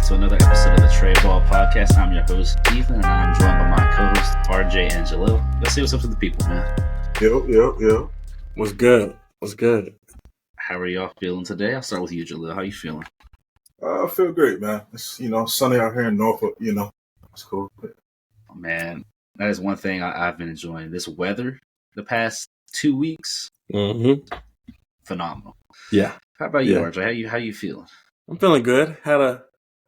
to another episode of the Trade Ball Podcast. I'm your host, Ethan, and I'm joined by my co-host, RJ and Jalil. Let's see what's up with the people, man. Yo. What's good? How are y'all feeling today? I'll start with you, Jalil. How you feeling? I feel great, man. It's, sunny out here in Norfolk, It's cool. Oh, man, that is one thing I've been enjoying. This weather the past 2 weeks, phenomenal. Yeah. How about you, RJ? How you feeling? I'm feeling good.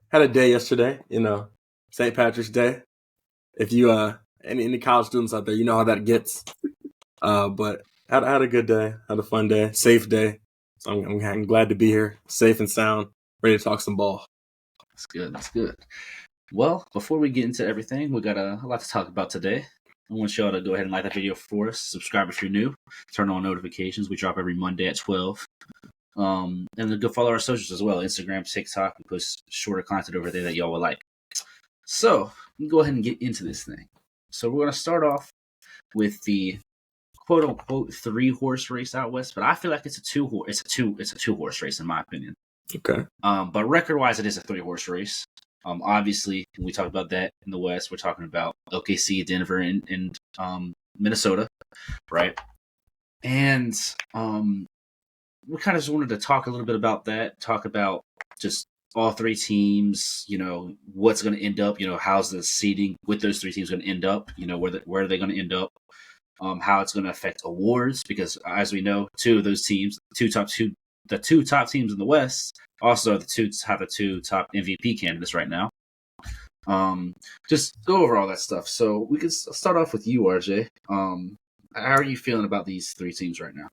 Had a day yesterday, St. Patrick's Day. If you any college students out there, you know how that gets. But had a good day, had a fun day, safe day. So I'm glad to be here, safe and sound, ready to talk some ball. That's good. Well, before we get into everything, we got a lot to talk about today. I want y'all to go ahead and like that video for us. Subscribe if you're new. Turn on notifications. We drop every Monday at 12. And then go follow our socials as well. Instagram, TikTok. We post shorter content over there that y'all will like. So, we can go ahead and get into this thing. So, we're going to start off with the quote-unquote 3-horse race out west. But I feel like it's a two-horse race in my opinion. Okay. But record-wise, it is a 3-horse race. Obviously, when we talk about that in the West, we're talking about OKC, Denver, and Minnesota, right? And we kind of just wanted to talk a little bit about that, talk about just all three teams, what's going to end up, how's the seeding with those three teams going to end up, where are they going to end up, how it's going to affect awards, because as we know, two of those teams, the two top teams in the West, also have the two top MVP candidates right now. Just go over all that stuff. So we can start off with you, RJ. How are you feeling about these three teams right now?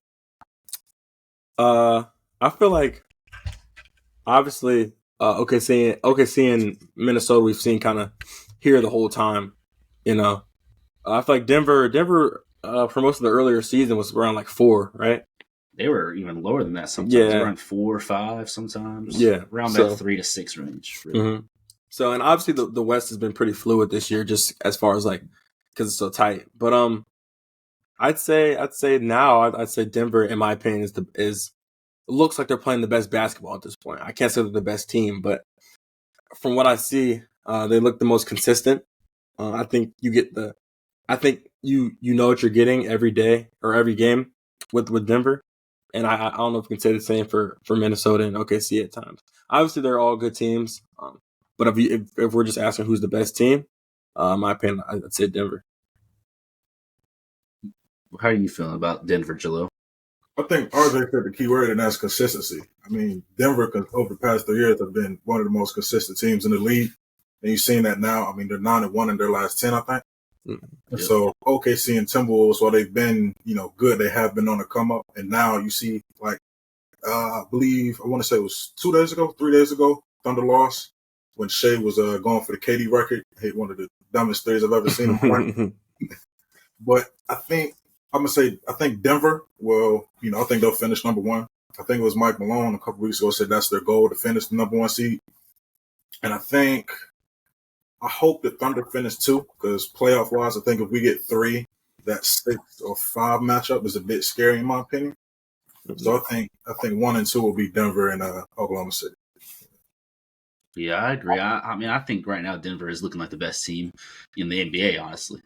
I feel like obviously OKC and Minnesota we've seen kind of here the whole time. I feel like Denver for most of the earlier season was around like 4, right? They were even lower than that sometimes. Yeah. Around 4 or 5 sometimes. Yeah. Around that 3 to 6 range. Really. Mm-hmm. So, and obviously the West has been pretty fluid this year, just as far as because it's so tight. But I'd say Denver, in my opinion, looks like they're playing the best basketball at this point. I can't say they're the best team, but from what I see, they look the most consistent. I think you know what you're getting every day or every game with Denver. And I don't know if we can say the same for Minnesota and OKC at times. Obviously, they're all good teams. But if we're just asking who's the best team, in my opinion, I'd say Denver. How are you feeling about Denver, Jalil? I think RJ said the key word, and that's consistency. I mean, Denver, over the past 3 years, have been one of the most consistent teams in the league. And you've seen that now. I mean, they're 9-1 in their last 10, I think. Mm-hmm. So OKC and Timberwolves, while they've been, good, they have been on the come up. And now you see, I want to say it was 3 days ago, Thunder lost when Shea was going for the KD record. Hit one of the dumbest threes I've ever seen him play. But I think Denver will, I think they'll finish number 1. I think it was Mike Malone a couple weeks ago said that's their goal, to finish the number 1 seed. And I hope the Thunder finish 2, because playoff-wise, I think if we get 3, that 6 or 5 matchup is a bit scary in my opinion. Mm-hmm. So I think 1 and 2 will be Denver and Oklahoma City. Yeah, I agree. I think right now Denver is looking like the best team in the NBA, honestly,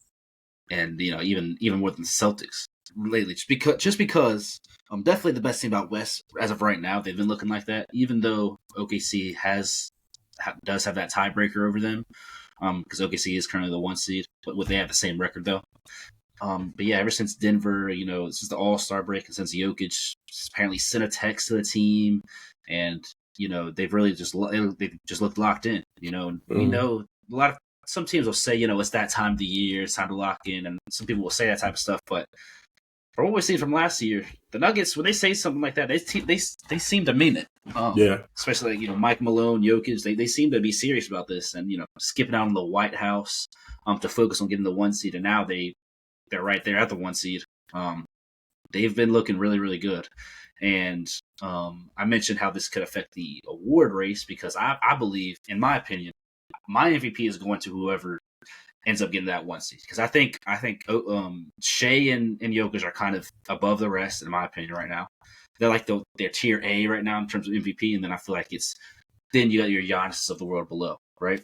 and even more than the Celtics lately, just because definitely the best team out west as of right now. They've been looking like that, even though OKC does have that tiebreaker over them. Because OKC is currently the 1 seed, but they have the same record though. But yeah, ever since Denver, since the All-Star break, and since Jokic apparently sent a text to the team, and they've really just looked locked in. And we know some teams will say, it's that time of the year, it's time to lock in, and some people will say that type of stuff. But from what we've seen from last year, the Nuggets, when they say something like that, they seem to mean it. Yeah. Especially Mike Malone, Jokic, they seem to be serious about this, and skipping out on the White House to focus on getting the 1 seed, and now they're right there at the 1 seed. They've been looking really, really good, and I mentioned how this could affect the award race because I believe, in my opinion, my MVP is going to whoever ends up getting that 1 seed, because I think Shea and Jokic are kind of above the rest in my opinion right now. They're like they're tier A right now in terms of MVP, and then I feel like it's then you got your Giannis of the world below, right?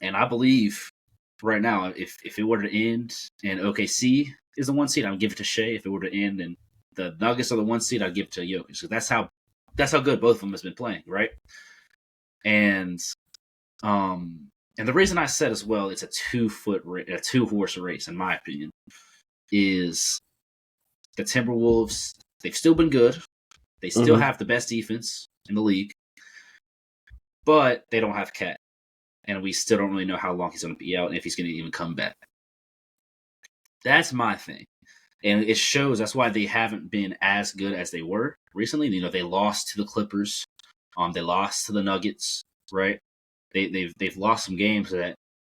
And I believe right now, if it were to end and OKC is the 1 seed, I would give it to Shea. If it were to end and the Nuggets are the 1 seed, I'd give it to Jokic. So that's how good both of them has been playing, right? And the reason I said as well, it's a 2-horse race, in my opinion, is the Timberwolves. They've still been good. They still have the best defense in the league, but they don't have Cat. And we still don't really know how long he's going to be out and if he's going to even come back. That's my thing. And it shows that's why they haven't been as good as they were recently. You know, they lost to the Clippers. They lost to the Nuggets, right? They've lost some games that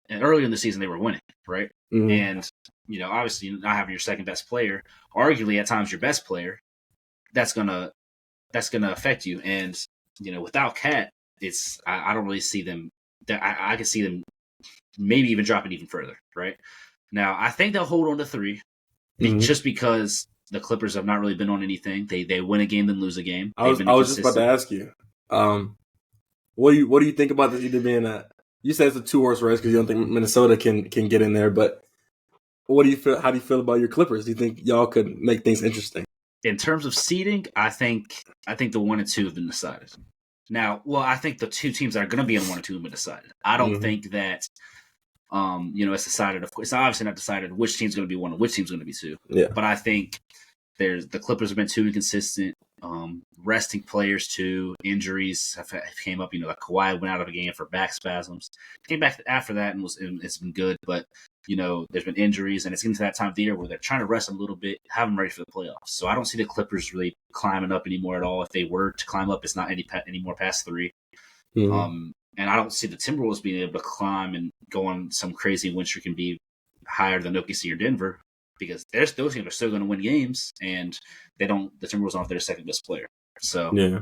earlier in the season they were winning, right? And, you know, obviously not having your second best player, arguably at times your best player, that's gonna affect you. And, you know, without Cat, I don't really see them. I can see them maybe even dropping even further, right? Now, I think they'll hold on to 3 just because the Clippers have not really been on anything. They win a game, then lose a game. I was just about to ask you, what do you think about this either being you said it's a 2-horse race because you don't think Minnesota can get in there, but what do you feel? How do you feel about your Clippers? Do you think y'all could make things interesting? In terms of seeding, I think the 1 and 2 have been decided. Now, well, I think the 2 teams that are going to be in 1 and 2 have been decided. I don't think that, you know, it's decided. Of course, it's obviously not decided which team's going to be 1 and which team's going to be 2. Yeah. But I think the Clippers have been too inconsistent. Resting players too. Injuries have came up. You know, like Kawhi went out of a game for back spasms. Came back after that and it's been good. But, you know, there's been injuries and it's getting to that time of the year where they're trying to rest them a little bit, have them ready for the playoffs. So I don't see the Clippers really climbing up anymore at all. If they were to climb up, it's not any more past 3. And I don't see the Timberwolves being able to climb and go on some crazy win streak and be higher than OKC or Denver because those teams are still going to win games and the Timberwolves don't have their second best player. So yeah,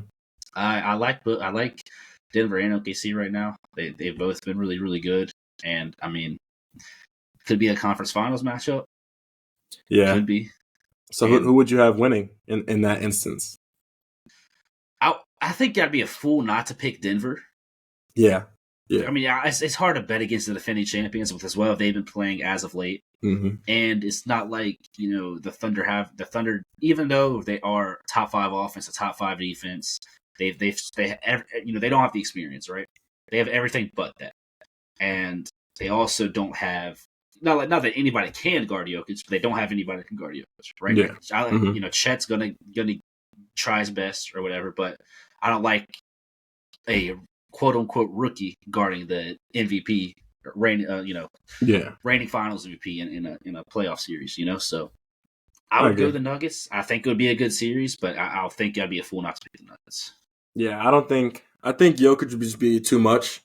I like Denver and OKC right now. They've both been really, really good. And I mean, could be a conference finals matchup. Yeah. Could be. So who would you have winning in that instance? I think I'd be a fool not to pick Denver. Yeah. Yeah. I mean, it's hard to bet against the defending champions with as well they've been playing as of late. And it's not like, you know, the Thunder, even though they are top 5 offense, a top 5 defense, they you know, they don't have the experience, right? They have everything but that. And they also don't have not that anybody can guard Jokic, but they don't have anybody that can guard Jokic, right? Yeah. You know, Chet's gonna try his best or whatever, but I don't like a quote unquote rookie guarding the MVP, reigning finals MVP in a playoff series, you know. So I would go with the Nuggets. I think it would be a good series, but I'll think I'd be a fool not to pick the Nuggets. Yeah, I think Jokic would just be too much.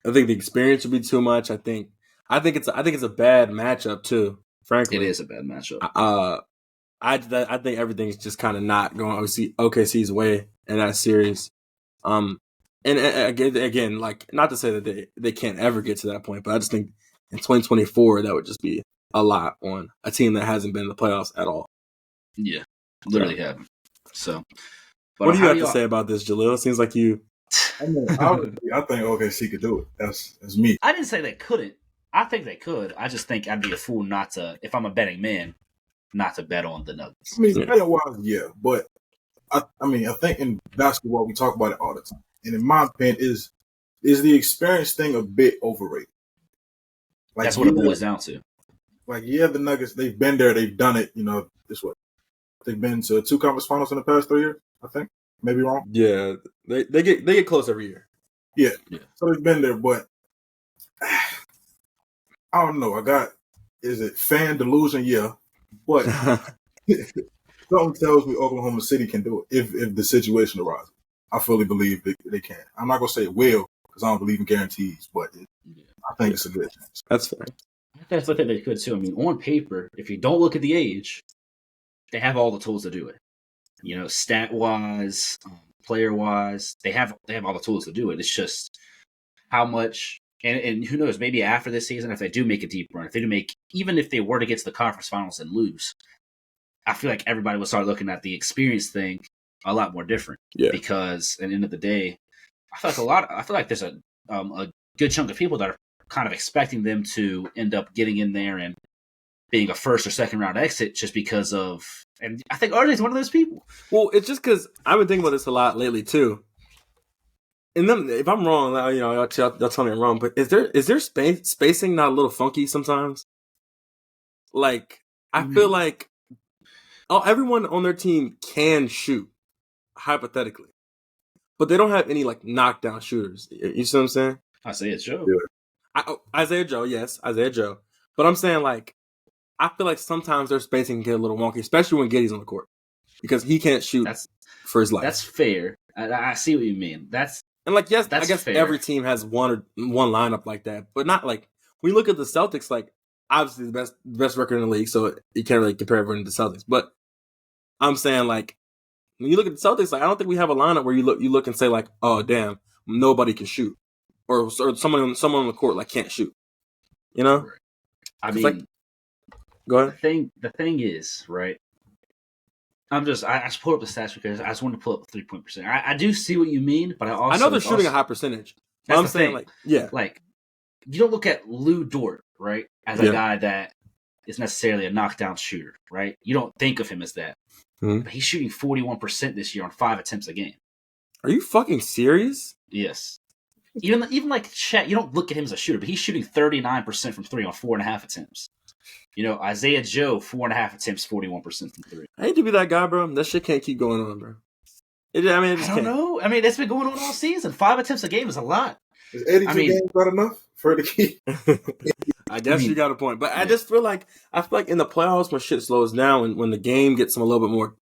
I think the experience would be too much. I think it's a bad matchup too. Frankly, it is a bad matchup. I think everything's just kind of not going OKC's way in that series. And again, like, not to say that they can't ever get to that point, but I just think in 2024 that would just be a lot on a team that hasn't been in the playoffs at all. Yeah, literally haven't. So, what do you have to say about this, Jalil? It seems like you. I think OKC could do it. That's me. I didn't say they couldn't. I think they could. I just think I'd be a fool not to, if I'm a betting man, not to bet on the Nuggets. I mean, betting-wise, yeah, but I think in basketball we talk about it all the time, and in my opinion, is the experience thing a bit overrated? Like, that's what it boils down to. Like, yeah, the Nuggets, they've been there, they've done it. You know, they've been to 2 conference finals in the past 3 years. I think, maybe wrong. Yeah, they get close every year. Yeah, so they've been there, but I don't know. Is it fan delusion? Yeah, but something tells me Oklahoma City can do it if the situation arises. I fully believe they can. I'm not gonna say it will because I don't believe in guarantees, but I think it's a good chance. That's fair. That's what they could too. I mean, on paper, if you don't look at the age, they have all the tools to do it. You know, stat wise, player wise, they have all the tools to do it. It's just how much. And who knows, maybe after this season, if they do make a deep run, even if they were to get to the conference finals and lose, I feel like everybody will start looking at the experience thing a lot more different. Yeah. Because at the end of the day, I feel like there's a good chunk of people that are kind of expecting them to end up getting in there and being a first or second round exit just because of, and I think RJ's one of those people. Well, it's just because I've been thinking about this a lot lately too. And then, if I'm wrong, y'all tell me I'm wrong. But is there spacing not a little funky sometimes? Like, I feel like everyone on their team can shoot, hypothetically, but they don't have any like knockdown shooters. You see what I'm saying? Isaiah Joe. Isaiah Joe, yes, Isaiah Joe. But I'm saying, like, I feel like sometimes their spacing can get a little wonky, especially when Giddey's on the court, because he can't shoot for his life. That's fair. I see what you mean. And like, yes, that's I guess fair. every team has one lineup like that, but not like when you look at the Celtics. Like, obviously the best record in the league, so you can't really compare everyone to the Celtics. But I'm saying, like, when you look at the Celtics, like, I don't think we have a lineup where you look and say like, oh damn, nobody can shoot, or someone on the court like can't shoot. You know, I mean, like, go ahead. The thing is, right? I just pulled up the stats because I just wanted to pull up the 3-point percentage. I do see what you mean, but I know they're shooting a high percentage. I'm saying, like, yeah, like, you don't look at Lou Dort, right, as a guy that is necessarily a knockdown shooter, right? You don't think of him as that. Mm-hmm. But he's shooting 41% this year on 5 attempts a game. Are you fucking serious? Yes. Even like Chet, you don't look at him as a shooter, but he's shooting 39% from 3 on 4.5 attempts. You know, Isaiah Joe, 4.5 attempts, 41% from 3. I hate to be that guy, bro. That shit can't keep going on, bro. I don't know. I mean, it's been going on all season. 5 attempts a game is a lot. Is 82 games not enough for the key? I guess you got a point. But I just feel like in the playoffs when shit slows down and when the game gets a little bit more,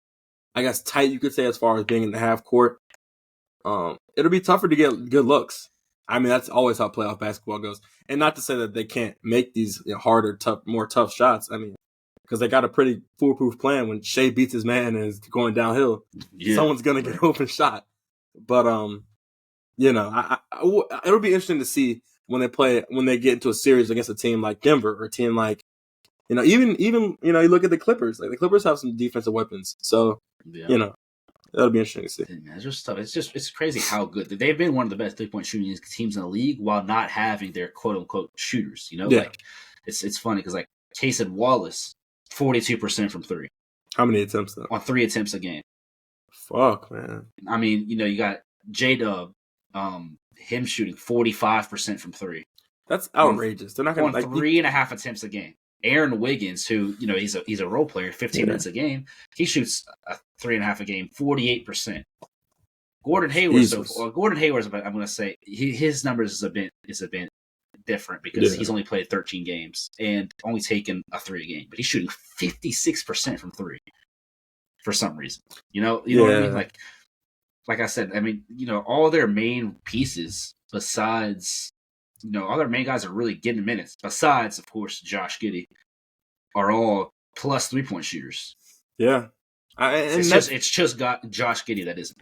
I guess, tight, you could say, as far as being in the half court, it'll be tougher to get good looks. I mean, that's always how playoff basketball goes. And not to say that they can't make these harder, more tough shots. I mean, because they got a pretty foolproof plan. When Shea beats his man and is going downhill, someone's going to get an open shot. But, it'll be interesting to see when they get into a series against a team like Denver or a team like, even you look at the Clippers. Like, the Clippers have some defensive weapons. So, that'll be interesting to see. It's just tough. It's crazy how good they've been. One of the best 3-point shooting teams in the league while not having their quote unquote shooters. Like, it's funny because, like, Cason Wallace, 42% from 3. How many attempts though? On 3 attempts a game. Fuck, man. I mean, you got J-Dub, him shooting 45% from 3. That's outrageous. They're not going to, on 3.5 attempts a game. Aaron Wiggins, who he's a role player, 15 minutes a game, he shoots 3.5 a game, 48%. Gordon Hayward, I'm going to say his numbers is a bit different because he's only played 13 games and only taken a 3 a game, but he's shooting 56% from 3 for some reason. You know what I mean? Like I said, I mean, all their main pieces besides. All their main guys are really getting minutes. Besides, of course, Josh Giddey, are all plus 3-point shooters. Yeah, it's just got Josh Giddey that isn't.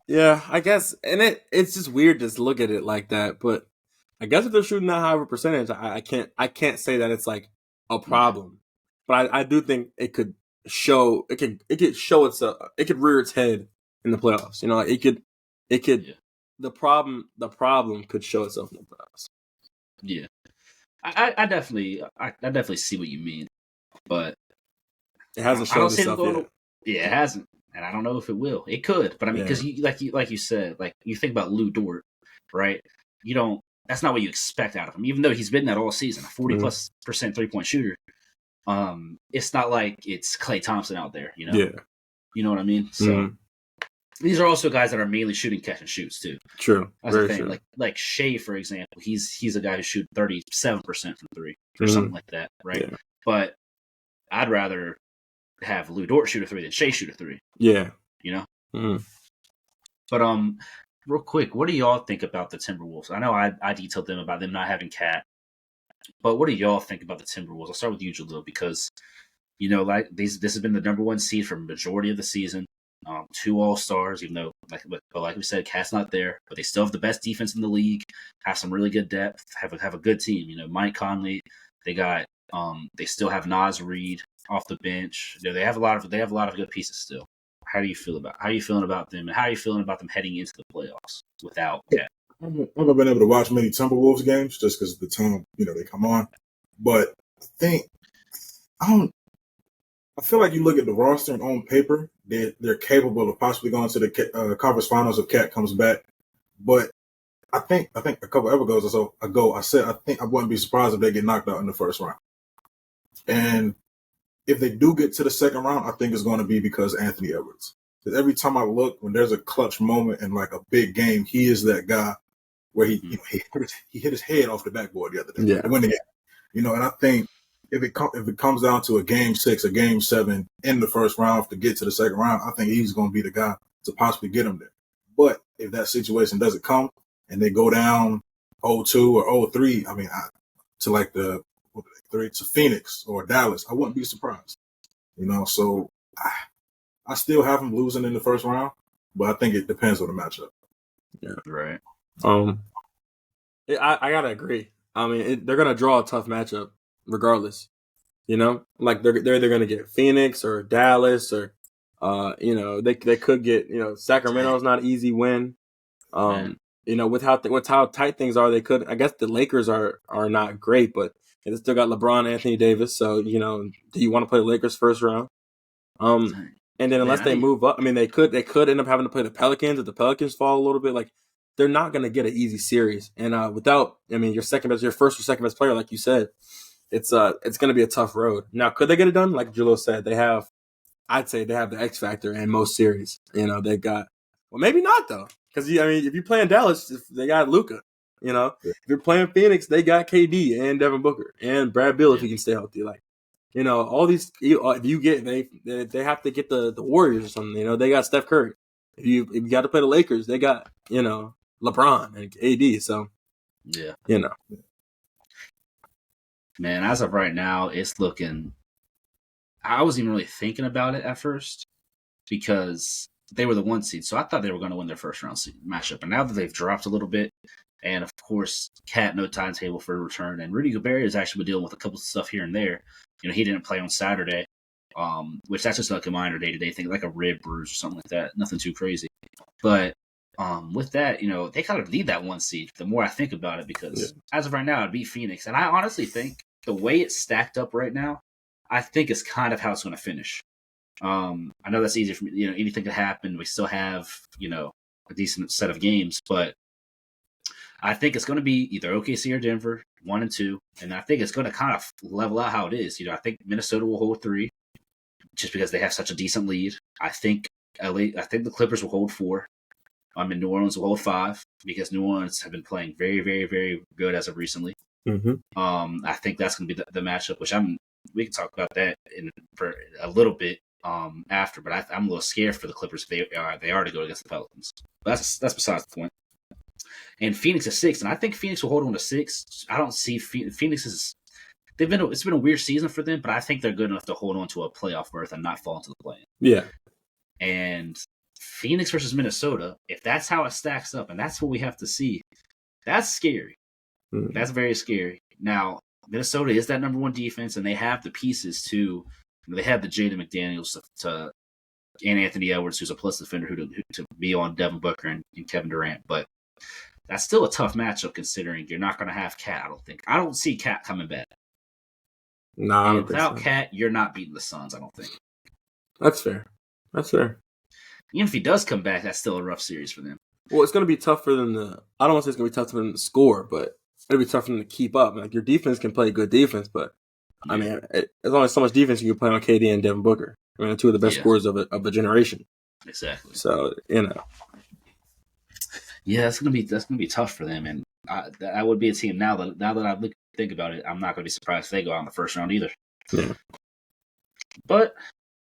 Yeah, I guess, and it's just weird to look at it like that. But I guess if they're shooting that high of a percentage, I can't say that it's like a problem. But I do think it could show. It could show itself. It could rear its head in the playoffs. It could. Yeah. The problem could show itself in the playoffs. Yeah, I definitely see what you mean, but it hasn't shown itself yet. Yeah, it hasn't, and I don't know if it will. It could, but I mean, because like you said, like you think about Lou Dort, right? That's not what you expect out of him, even though he's been that all season, a 40+% 3-point shooter. It's not like it's Klay Thompson out there, Yeah, you know what I mean. So. These are also guys that are mainly shooting catch and shoots too. True. That's the thing. True. Like Shea, for example, he's a guy who shoots 37% from 3 or something like that, right? Yeah. But I'd rather have Lou Dort shoot a 3 than Shea shoot a 3. Yeah. But real quick, what do y'all think about the Timberwolves? I know I detailed them about them not having Cat, but what do y'all think about the Timberwolves? I'll start with you, Jalil, because like this has been the number 1 seed for the majority of the season. 2 All-Stars, even though, like we said, Cat's not there, but they still have the best defense in the league, have some really good depth, have a good team. Mike Conley, they got, they still have Naz Reid off the bench. They have a lot of good pieces still. How do you feel about them, and how are you feeling about them heading into the playoffs without Cat? I haven't been able to watch many Timberwolves games just because of the time they come on. But I feel like you look at the roster and on paper, they're capable of possibly going to the conference finals if Cat comes back. But I think a couple episodes or so ago, I said I think I wouldn't be surprised if they get knocked out in the first round. And if they do get to the second round, I think it's going to be because Anthony Edwards. Because every time I look, when there's a clutch moment in like a big game, he is that guy where he hit his head off the backboard the other day to win the game. And I think if it comes down to a game 6, a game 7 in the first round to get to the second round, I think he's going to be the guy to possibly get him there. But if that situation doesn't come and they go down 0-2 or 0-3, I mean, to like the to Phoenix or Dallas, I wouldn't be surprised. So I still have them losing in the first round, but I think it depends on the matchup. Yeah, right. I gotta agree. I mean, they're gonna draw a tough matchup regardless. Like they're either gonna get Phoenix or Dallas or they could get Sacramento's not an easy win. With how tight things are, they could. I guess the Lakers are not great, but they still got LeBron, Anthony Davis. So do you want to play the Lakers first round? And then unless they move up, I mean, they could end up having to play the Pelicans if the Pelicans fall a little bit. Like they're not going to get an easy series. And your first or second best player, like you said, it's going to be a tough road. Now, could they get it done? Like Julio said, I'd say they have the X factor in most series. They got, well, maybe not though. Because, if you're playing Dallas, they got Luka. If you're playing Phoenix, they got KD and Devin Booker and Brad Beal if he can stay healthy. Like, all these, if you get, they have to get the Warriors or something. They got Steph Curry. If you got to play the Lakers, they got, LeBron and AD. So, yeah. Man, as of right now, it's looking, I wasn't even really thinking about it at first because they were the 1 seed, so I thought they were going to win their first round matchup. And now that they've dropped a little bit, and of course, Cat no timetable for a return, and Rudy Gobert has actually been dealing with a couple of stuff here and there. He didn't play on Saturday, which that's just like a minor day-to-day thing, like a rib bruise or something like that. Nothing too crazy. But with that, they kind of need that 1 seed. The more I think about it, because as of right now, it'd be Phoenix, and I honestly think the way it's stacked up right now, I think is kind of how it's going to finish. I know that's easy for me. Anything could happen. We still have, a decent set of games, but I think it's going to be either OKC or Denver, 1 and 2, and I think it's going to kind of level out how it is. I think Minnesota will hold 3, just because they have such a decent lead. I think the Clippers will hold 4. New Orleans will hold 5 because New Orleans have been playing very, very, very good as of recently. Mm-hmm. I think that's going to be the matchup, which we can talk about that for a little bit after, but I'm a little scared for the Clippers if they are to go against the Pelicans. But that's besides the point. And Phoenix is 6, and I think Phoenix will hold on to 6. I don't see Phoenix is. It's been a weird season for them, but I think they're good enough to hold on to a playoff berth and not fall into the play-in. Yeah. And Phoenix versus Minnesota, if that's how it stacks up, and that's what we have to see, that's scary. Mm-hmm. That's very scary. Now, Minnesota is that number 1 defense, and they have the pieces to. They have the Jaden McDaniels and Anthony Edwards, who's a plus defender, who to be on Devin Booker and Kevin Durant. But that's still a tough matchup considering you're not going to have Cat. I don't think. I don't see Cat coming back. No, without Cat, you're not beating the Suns. I don't think. That's fair. Even if he does come back, that's still a rough series for them. Well, it's going to be tough for them to. I don't want to say it's going to be tough for them to score, but it'll be tough for them to keep up. Like your defense can play good defense, but. I mean, there's only so much defense you can play on KD and Devin Booker. I mean, 2 of the best scorers of a generation. Exactly. So Yeah, that's gonna be tough for them, and that would be a team now that I think about it. I'm not gonna be surprised if they go out in the first round either. Yeah. But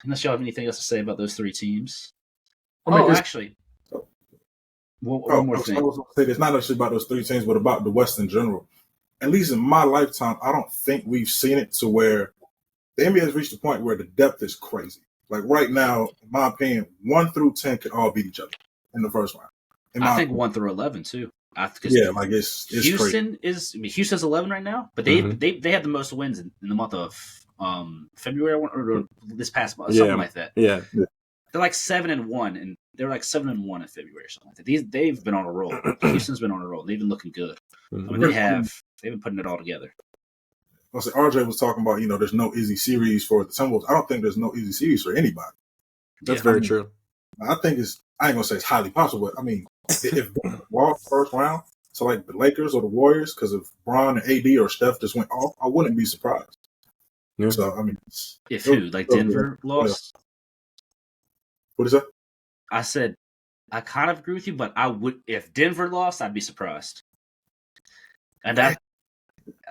unless y'all have anything else to say about those 3 teams, actually, one more thing. I was gonna say it's not necessarily about those 3 teams, but about the West in general. At least in my lifetime, I don't think we've seen it to where the NBA has reached a point where the depth is crazy. Like right now, in my opinion, 1 through 10 could all beat each other in the first round. I think 1 through 11 too. It's Houston crazy. Houston's 11 right now, but they had the most wins in the month of February or this past month, something like that. Yeah. they're like 7-1, and they're like 7-1 in February or something like that. They've been on a roll. Houston's been on a roll. They've been looking good. I mean, they've been putting it all together. I said RJ was talking about, there's no easy series for the Timberwolves. I don't think there's no easy series for anybody. That's very true. I think I ain't gonna say it's highly possible, but I mean, if lost first round to like the Lakers or the Warriors because if Bron and AD or Steph just went off, I wouldn't be surprised. Yeah. So I mean, if who like Denver lost, what is that? I said I kind of agree with you, but I would if Denver lost, I'd be surprised, and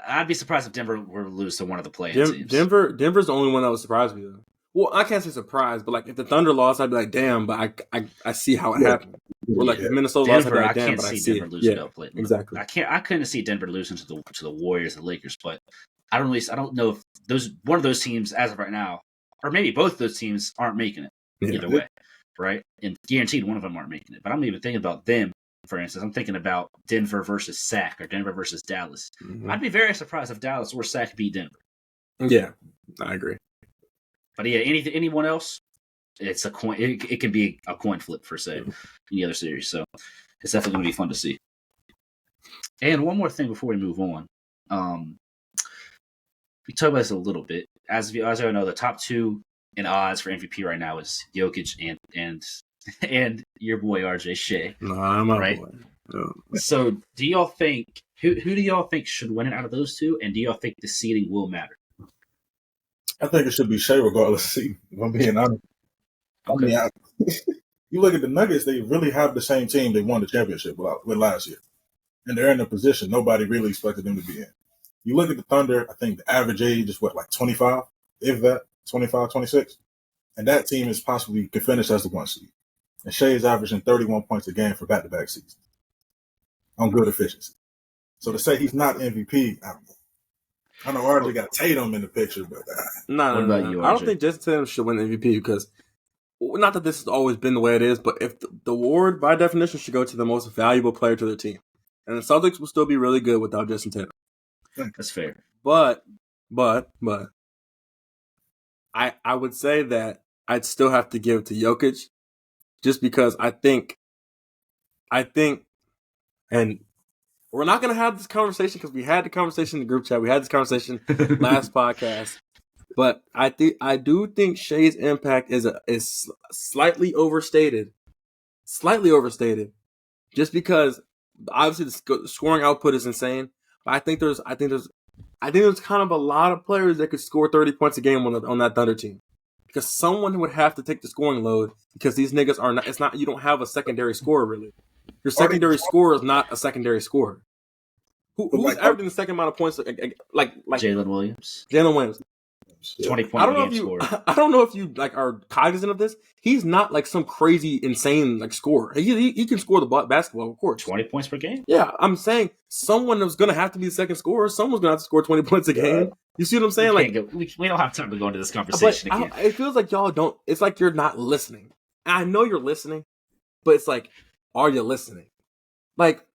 I'd be surprised if Denver were to lose to one of the play-in teams. Denver's the only one that would surprise me though. Well, I can't say surprised, but like if the Thunder lost, I'd be like, damn. But I see how it happened. Or like if Minnesota lost, I'd be like, damn. But I see Denver losing to play. Exactly. I couldn't see Denver losing to the Warriors and Lakers, but I don't know if one of those teams as of right now, or maybe both of those teams aren't making it either way, right? And guaranteed one of them aren't making it. But I'm even thinking about them. For instance, I'm thinking about Denver versus Sac or Denver versus Dallas. Mm-hmm. I'd be very surprised if Dallas or Sac beat Denver. Yeah, I agree. But yeah, anyone else, it's a coin. It can be a coin flip for say in the other series. So it's definitely going to be fun to see. And one more thing before we move on, we talked about this a little bit. As I know, the top two in odds for MVP right now is Jokic and your boy RJ Shea. No, I'm not right. No. So do y'all think who do y'all think should win it out of those two? And do y'all think the seeding will matter? I think it should be Shea regardless of seed, if I'm being honest. Okay. I mean, you look at the Nuggets, they really have the same team they won the championship with last year. And they're in a position nobody really expected them to be in. You look at the Thunder, I think the average age is like 25, if that, 25, 26. And that team is possibly could finish as the 1 seed. And Shea is averaging 31 points a game for back-to-back seasons on good efficiency. So to say he's not MVP, I don't know. I know RJ got Tatum in the picture, but no. I don't think Jason Tatum should win MVP because, not that this has always been the way it is, but if the award by definition should go to the most valuable player to their team, and the Celtics will still be really good without Jason Tatum. That's fair. But I would say that I'd still have to give it to Jokic, just because I think, and. We're not going to have this conversation because we had the conversation in the group chat. We had this conversation last podcast. But I do think Shea's impact is slightly overstated. Slightly overstated. Just because obviously the scoring output is insane. But I think there's kind of a lot of players that could score 30 points a game on that Thunder team. Because someone would have to take the scoring load because these niggas are not, you don't have a secondary scorer really. Your secondary scorer is not a secondary scorer. Who's averaging the second amount of points? Like Jalen Williams. 20 point game scorer. I don't know if you like are cognizant of this. He's not like some crazy, insane like scorer. He can score the basketball, of course. 20 points per game. Yeah, I'm saying someone was going to have to be the second scorer. Someone's going to have to score 20 points a game. You see what I'm saying? We don't have time to go into this conversation again. It feels like y'all don't. It's like you're not listening. And I know you're listening, but it's like, are you listening? Like,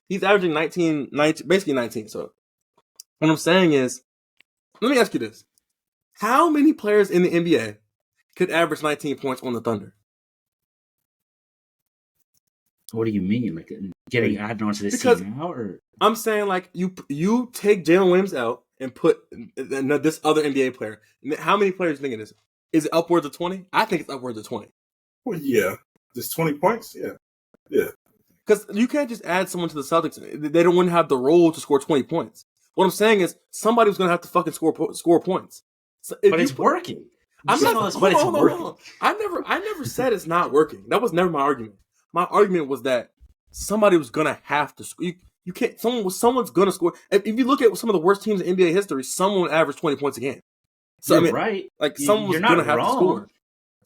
he's averaging 19, basically 19. So what I'm saying is, let me ask you this. How many players in the NBA could average 19 points on the Thunder? What do you mean? Like getting added onto this team now? Or? I'm saying like you take Jalen Williams out and put this other NBA player. How many players do you think it is? Is it upwards of 20? I think it's upwards of 20. Well, yeah. Just 20 points? Yeah. Yeah. Because you can't just add someone to the Celtics. They wouldn't have the role to score 20 points. What I'm saying is somebody was going to have to fucking score points. So but it's working. It's working. I never said it's not working. That was never my argument. My argument was that somebody was going to have to score. You can't. Someone's going to score. If you look at some of the worst teams in NBA history, someone averaged 20 points a game. So you're right. Like someone was going to have to score.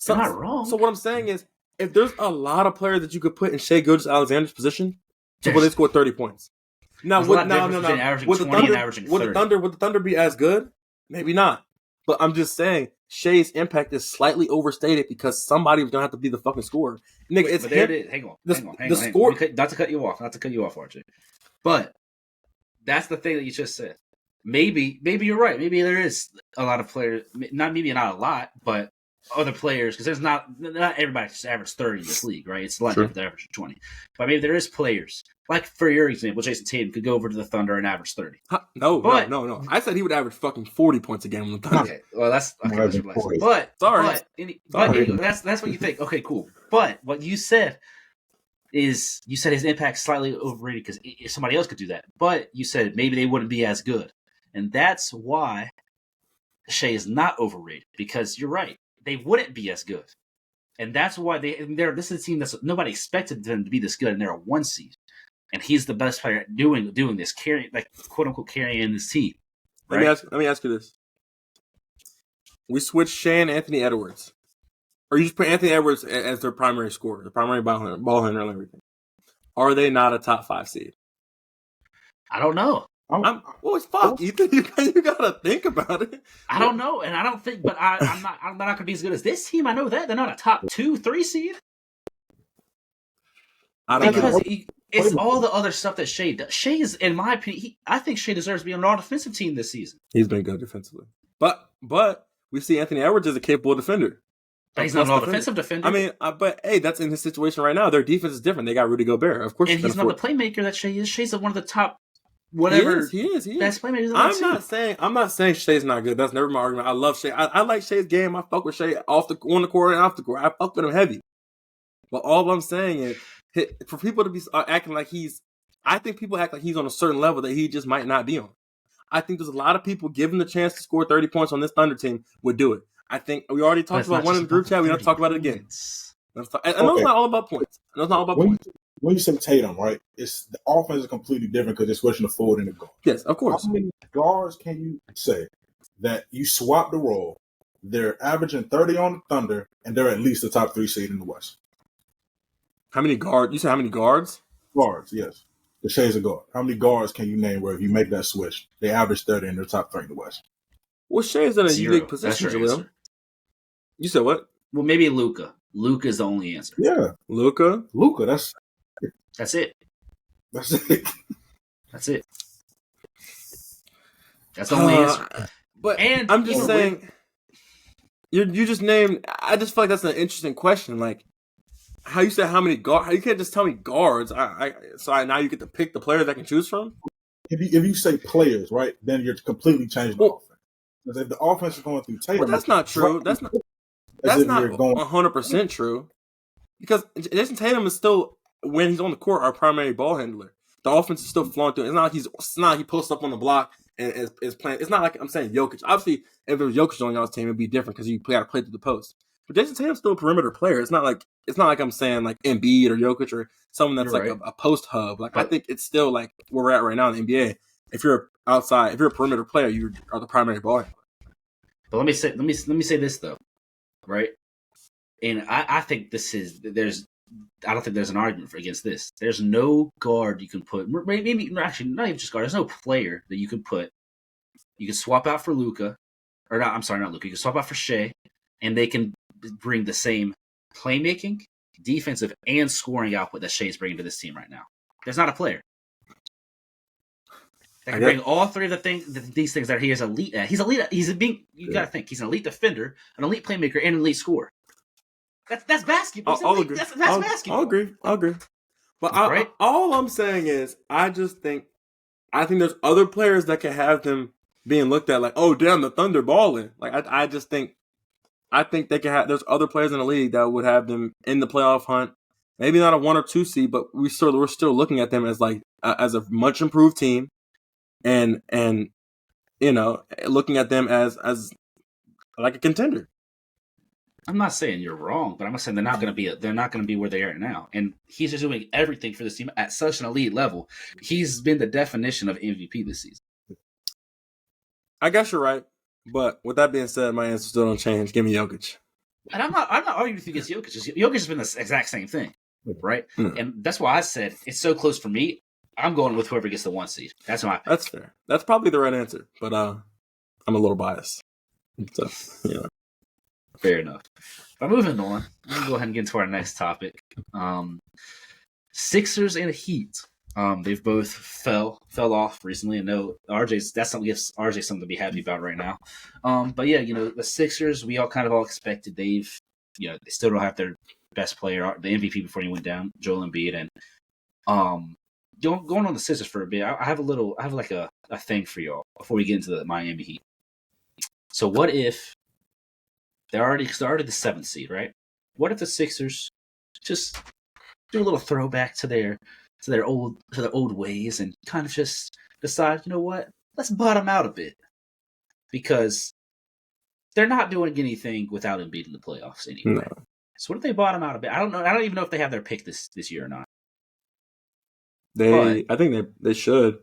You're not wrong. So what I'm saying is, if there's a lot of players that you could put in Shai Gilgeous-Alexander's position, will they score 30 points? Now, would the Thunder be as good? Maybe not. But I'm just saying, Shai's impact is slightly overstated because somebody was gonna have to be the fucking scorer. Nigga, it's him. Hang on. Not to cut you off, RJ. But that's the thing that you just said. Maybe you're right. Maybe there is a lot of players. Not a lot, but other players, because there's not everybody just average 30 in this league, right? It's a lot Sure. different than average 20. But maybe there is players, like for your example, Jason Tatum could go over to the Thunder and average 30. No. But- No. I said he would average fucking 40 points a game on the Thunder. Okay, well that's okay. More That's than your blessing. 40. But Sorry. anyway, that's what you think. Okay, cool. But what you said is you said his impact slightly overrated because somebody else could do that. But you said maybe they wouldn't be as good, and that's why Shea is not overrated, because you're right. They wouldn't be as good. And that's why this is a team that's nobody expected them to be this good, and they're a 1 seed. And he's the best player at doing this, carrying, like, quote unquote, carrying this team. Right? Let me ask you this. We switched Shea and Anthony Edwards. Or you just put Anthony Edwards as their primary scorer, the primary ball handler and everything. Are they not a top 5 seed? I don't know. Well, it's fuck, Ethan. You gotta think about it. I don't know, and I don't think, but I'm not going to be as good as this team. I know that they're not a top 2, 3 seed. I don't Because know. it's all the other stuff that Shea does. Shea is, in my opinion, I think Shea deserves to be on an all-defensive team this season. He's been good defensively. But we see Anthony Edwards as a capable defender. But he's not an all-defensive defender. I mean, but hey, that's in his situation right now. Their defense is different. They got Rudy Gobert. Of course, and he's not the playmaker that Shea is. Shea's one of the top, He whatever, is. best playmakers in the I'm league. not saying Shea's not good. That's never my argument. I love Shea. I like Shea's game. I fuck with Shea on the court and off the court. I fuck with him heavy. But all I'm saying is, for people to be acting like I think people act like he's on a certain level that he just might not be on. I think there's a lot of people given the chance to score 30 points on this Thunder team would do it. I think we already talked about one in the group chat. We don't talk about it again. I know it's not all about points. When you say Tatum, right? It's the offense is completely different because they're switching the forward and the guard. Yes, of course. How many guards can you say that you swap the role? They're averaging 30 on the Thunder, and they're at least the top 3 seed in the West. How many guards? You said how many guards? Guards, yes. The Shea's a guard. How many guards can you name where if you make that switch, they average 30 and they're top 3 in the West? Well, Shea's in a 0. unique That's position, your Jaleel. answer. You said what? Well, maybe Luka. Luka is the only answer. Yeah, Luka? Luka. That's it. That's it. That's it. That's the only answer. But And I'm just even saying, you just named. I just feel like that's an interesting question. Like how you said how many guards? You can't just tell me guards. Now you get to pick the player that I can choose from. If you say players, right, then you're completely changing the offense. Because if the offense is going through Tatum, Well, that's not true. That's not 100% true. Because Jason Tatum is still, when he's on the court, our primary ball handler. The offense is still flowing through. It's not like he posts up on the block and is playing. It's not like I'm saying Jokic. Obviously, if it was Jokic on y'all's team, it'd be different because you got to play through the post. But Jason Tatum's still a perimeter player. It's not like I'm saying like Embiid or Jokic or someone that's You're like a post hub. Like I think it's still like where we're at right now in the NBA. If you're outside, if you're a perimeter player, you are the primary ball handler. But let me say this though, right? And I think I don't think there's an argument against this. There's no guard you can put. Maybe actually not even just guard. There's no player that you can put. You can swap out for Luka, or not. I'm sorry, not Luka. You can swap out for Shea, and they can bring the same playmaking, defensive, and scoring output that Shea's bringing to this team right now. There's not a player that can bring all three of these things that he is elite at. He's elite. You got to think he's an elite defender, an elite playmaker, and an elite scorer. That's basketball. I'll agree. That's basketball. I'll agree. But Right? all I'm saying is, I think there's other players that can have them being looked at like, oh damn, the Thunder balling. Like I think they can have. There's other players in the league that would have them in the playoff hunt. Maybe not a 1 or 2 seed, but we're still looking at them as like as a much improved team, and looking at them as like a contender. I'm not saying you're wrong, but I'm not saying they're not going to be where they are now. And he's just doing everything for this team at such an elite level. He's been the definition of MVP this season. I guess you're right, but with that being said, my answer still don't change. Give me Jokic. And I'm not arguing with you against Jokic. Jokic has been the exact same thing, right? Mm. And that's why I said it's so close for me. I'm going with whoever gets the 1 seed. That's my pick. That's fair. That's probably the right answer, but I'm a little biased. So, Fair enough. But moving on, we'll go ahead and get into our next topic. Sixers and Heat. They've both fell off recently. I know that's something gives RJ something to be happy about right now. But yeah, the Sixers, we all expected they still don't have their best player, the MVP before he went down, Joel Embiid, and going on the Sixers for a bit. I have a thing for y'all before we get into the Miami Heat. So what if they're already the 7th seed, right? What if the Sixers just do a little throwback to their old ways and kind of just decide, you know what? Let's bottom out a bit, because they're not doing anything without Embiid in the playoffs anyway. No. So what if they bottom out a bit? I don't know. I don't even know if they have their pick this year or not. I think they should.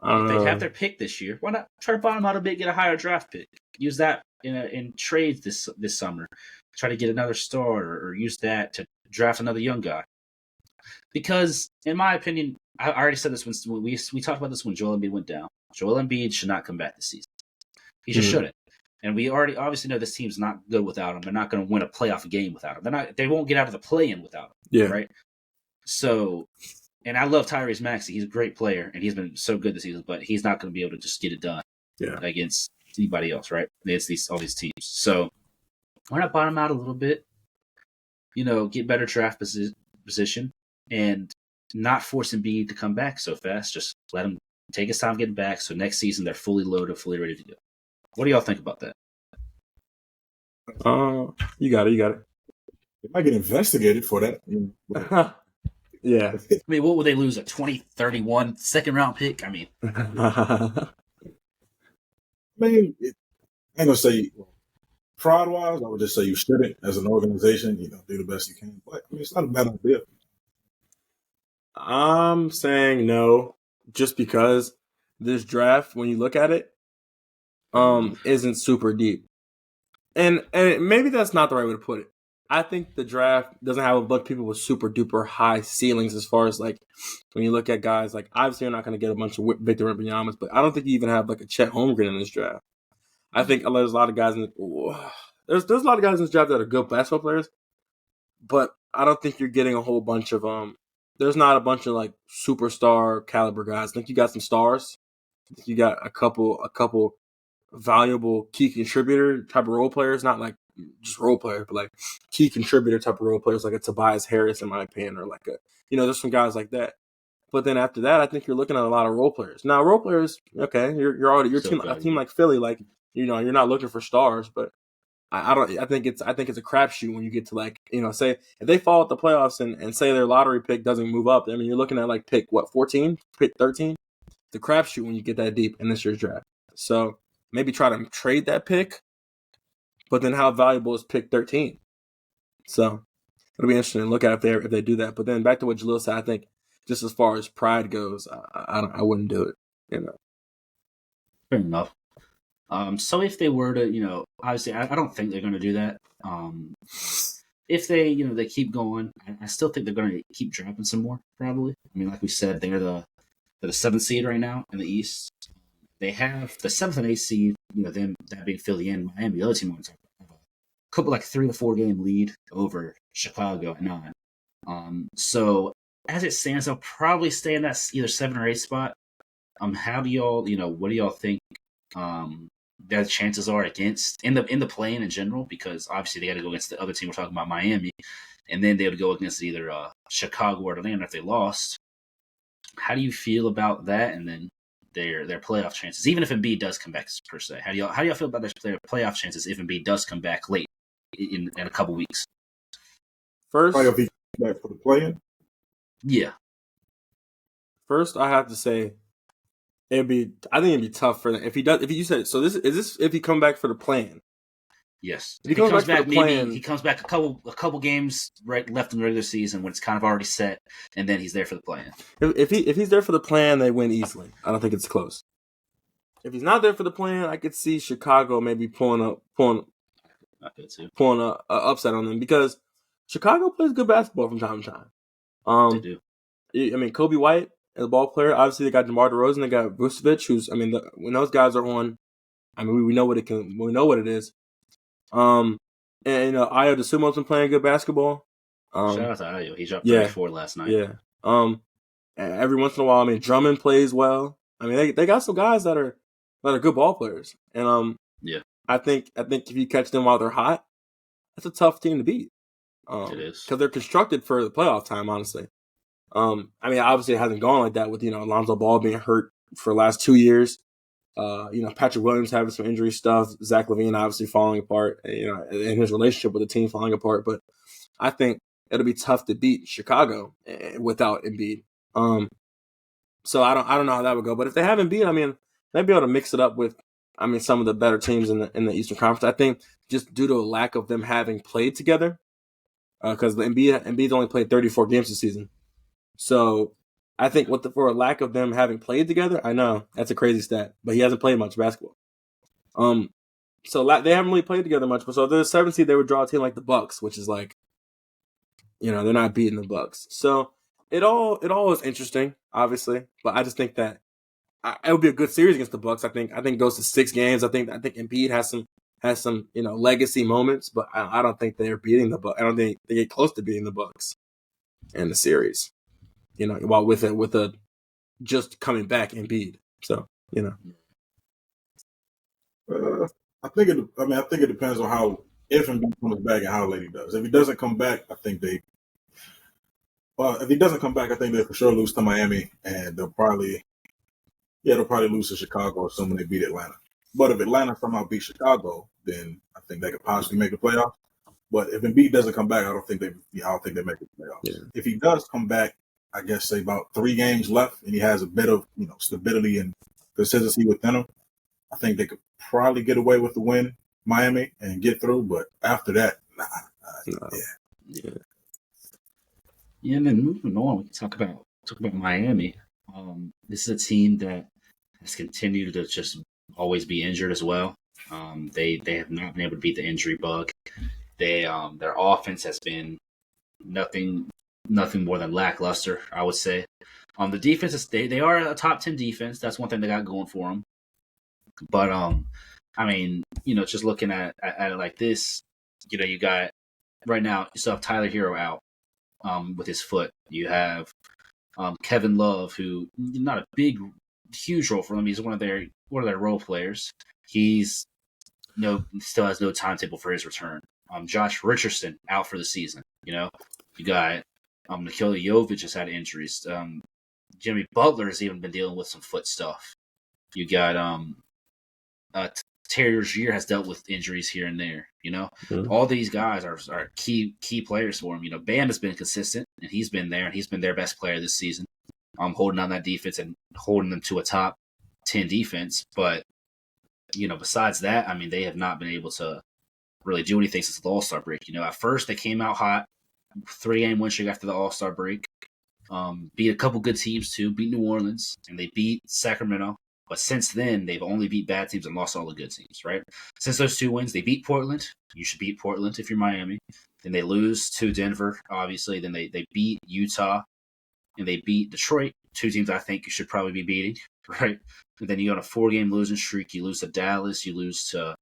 If they have their pick this year, why not try to bottom out a bit, get a higher draft pick, use that in trades this summer, try to get another star, or use that to draft another young guy. Because, in my opinion, I already said this when we talked about this when Joel Embiid went down. Joel Embiid should not come back this season. He just shouldn't. And we already obviously know this team's not good without him. They're not going to win a playoff game without him. They won't get out of the play-in without him. Yeah. Right? So, and I love Tyrese Maxey. He's a great player, and he's been so good this season, but he's not going to be able to just get it done against anybody else, right? It's all these teams. So, why not bottom out a little bit? Get better draft position, and not force Embiid to come back so fast. Just let him take his time getting back, so next season they're fully loaded, fully ready to go. What do y'all think about that? You got it. They might get investigated for that. Yeah. I mean, what would they lose? A 2031 second-round pick? I mean... I ain't going to say... Fraud-wise, I would just say you shouldn't, as an organization, do the best you can. But, it's not a bad idea. I'm saying no, just because this draft, when you look at it, isn't super deep. And maybe that's not the right way to put it. I think the draft doesn't have a bunch of people with super duper high ceilings as far as like when you look at guys like, obviously you're not going to get a bunch of Victor Wembanyama, but I don't think you even have like a Chet Holmgren in this draft. I think there's a lot of guys there's a lot of guys in this draft that are good basketball players, but I don't think you're getting a whole bunch of there's not a bunch of like superstar caliber guys. I think you got some stars. I think you got a couple valuable key contributor type of role players, not like just role player, but like key contributor type of role players, like a Tobias Harris, in my opinion, or like there's some guys like that. But then after that, I think you're looking at a lot of role players. Now, role players, okay, you're already a team like Philly, like you're not looking for stars, but I think it's a crapshoot when you get to like say if they fall at the playoffs and say their lottery pick doesn't move up. I mean, you're looking at like pick 14, pick 13. The crapshoot when you get that deep in this year's draft. So maybe try to trade that pick, but then how valuable is pick 13? So it'll be interesting to look at if they do that. But then back to what Jalil said, I think just as far as pride goes, I wouldn't do it. Fair enough. So if they were to, obviously I don't think they're going to do that. If they, they keep going, I still think they're going to keep dropping some more, probably. I mean, like we said, they're the 7th seed right now in the East. They have the 7th and 8th seed, them that being Philly and Miami. The other team have a couple like 3 to 4 game lead over Chicago at 9. So as it stands, they'll probably stay in that either 7 or 8 spot. How do y'all, what do y'all think? Their chances are against in the play-in in general, because obviously they got to go against the other team. We're talking about Miami, and then they would go against either Chicago or Atlanta if they lost. How do you feel about that? And then their playoff chances, even if Embiid does come back per se. How do y'all feel about their playoff chances if Embiid does come back late in a couple weeks? First, back for the play-in. Yeah. First, I have to say. I think it'd be tough for them if he does. If you said so, this if he come back for the plan. Yes, if he comes back maybe he comes back a couple games right left in the regular season when it's kind of already set, and then he's there for the plan. If he's there for the plan, they win easily. I don't think it's close. If he's not there for the plan, I could see Chicago maybe pulling a upset on them, because Chicago plays good basketball from time to time. They do. I mean, Kobe White. As a ball player, obviously they got DeMar DeRozan, they got Vucevic, when those guys are on, I mean, we know what it is. And Ayo Dosunmu's been playing good basketball. Shout out to Ayo. He dropped 34 last night. Yeah. every once in a while, I mean, Drummond plays well. I mean, they got some guys that are good ball players, and Yeah, I think if you catch them while they're hot, that's a tough team to beat. it is. Because they're constructed for the playoff time, honestly. I mean, obviously it hasn't gone like that with Alonzo Ball being hurt for the last 2 years. Patrick Williams having some injury stuff, Zach LaVine obviously falling apart, and his relationship with the team falling apart. But I think it'll be tough to beat Chicago without Embiid. So I don't know how that would go. But if they have Embiid, I mean, they'd be able to mix it up with, I mean, some of the better teams in the Eastern Conference. I think just due to a lack of them having played together, because Embiid's only played 34 games this season. So I think for a lack of them having played together, I know that's a crazy stat, but he hasn't played much basketball. So they haven't really played together much. But so the 7th seed, they would draw a team like the Bucks, which is like, they're not beating the Bucks. So it all is interesting, obviously, but I just think that it would be a good series against the Bucks. I think it goes to 6 games. I think Embiid has some legacy moments, but I don't think they're beating the Bucks. I don't think they get close to beating the Bucks in the series. While with a just coming back Embiid. So I think it depends on if Embiid comes back and how late he does. If he doesn't come back, I think they for sure lose to Miami, and they'll probably lose to Chicago, assuming they beat Atlanta. But if Atlanta somehow beat Chicago, then I think they could possibly make the playoffs. But if Embiid doesn't come back, I don't think they make the playoffs. Yeah. If he does come back, I guess say about 3 games left, and he has a bit of stability and consistency within him, I think they could probably get away with the win, Miami, and get through. But after that, Yeah. Yeah, and then moving on, we can talk about Miami. This is a team that has continued to just always be injured as well. They have not been able to beat the injury bug. Their offense has been nothing more than lackluster, I would say. The defense is they are a top 10 defense. That's one thing they got going for them. But I mean, just looking at it like this, you got right now you still have Tyler Hero out with his foot. You have Kevin Love, who not a huge role for them. He's one of their role players. He's still has no timetable for his return. Josh Richardson out for the season. You got Nikola Jovic has had injuries. Jimmy Butler has even been dealing with some foot stuff. You got Terry Rozier has dealt with injuries here and there. Mm-hmm. All these guys are key players for him. Bam has been consistent, and he's been there, and he's been their best player this season. Holding on that defense and holding them to a top 10 defense. But besides that, I mean, they have not been able to really do anything since the All-Star break. At first they came out hot, 3-game win streak after the All-Star break. Beat a couple good teams too, beat New Orleans, and they beat Sacramento. But since then, they've only beat bad teams and lost all the good teams, right? Since those 2 wins, they beat Portland. You should beat Portland if you're Miami. Then they lose to Denver, obviously. Then they beat Utah, and they beat Detroit, 2 teams I think you should probably be beating, right? And then you go on a 4-game losing streak. You lose to Dallas. You lose to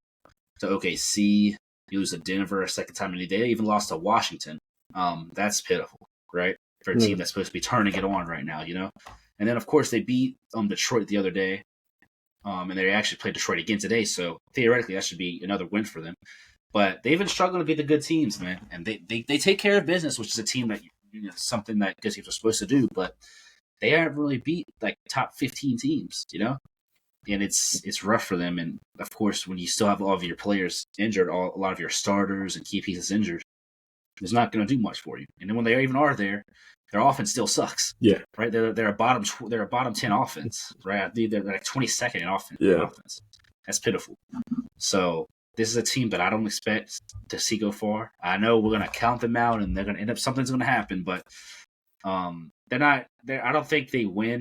OKC. You lose to Denver a second time in a day. They even lost to Washington. That's pitiful, right? For a team that's supposed to be turning it on right now, And then, of course, they beat Detroit the other day. And they actually played Detroit again today, so theoretically that should be another win for them. But they've been struggling to beat the good teams, man. And they take care of business, which is a team that something that good teams are supposed to do. But they haven't really beat like top 15 teams, And it's rough for them. And of course, when you still have all of your players injured, a lot of your starters and key pieces injured, it's not going to do much for you. And then when they even are there, their offense still sucks. Yeah. Right. They're a bottom 10 offense. Right. They're like 22nd in offense. Yeah. Offense. That's pitiful. So this is a team that I don't expect to see go far. I know we're gonna count them out, and they're gonna end up something's gonna happen, but they're not. I don't think they win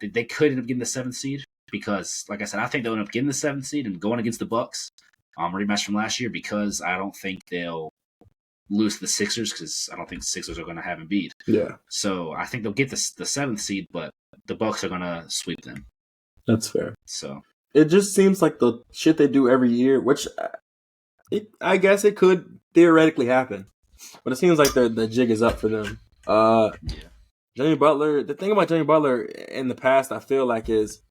they could end up getting the 7th seed because, like I said, I think they'll end up getting the 7th seed and going against the Bucks. Rematch from last year because I don't think they'll lose to the Sixers because I don't think the Sixers are going to have Embiid. Yeah. So I think they'll get the 7th seed, but the Bucks are going to sweep them. That's fair. So it just seems like the shit they do every year, which I guess it could theoretically happen, but it seems like the jig is up for them. yeah. Jimmy Butler. The thing about Jimmy Butler in the past, I feel like is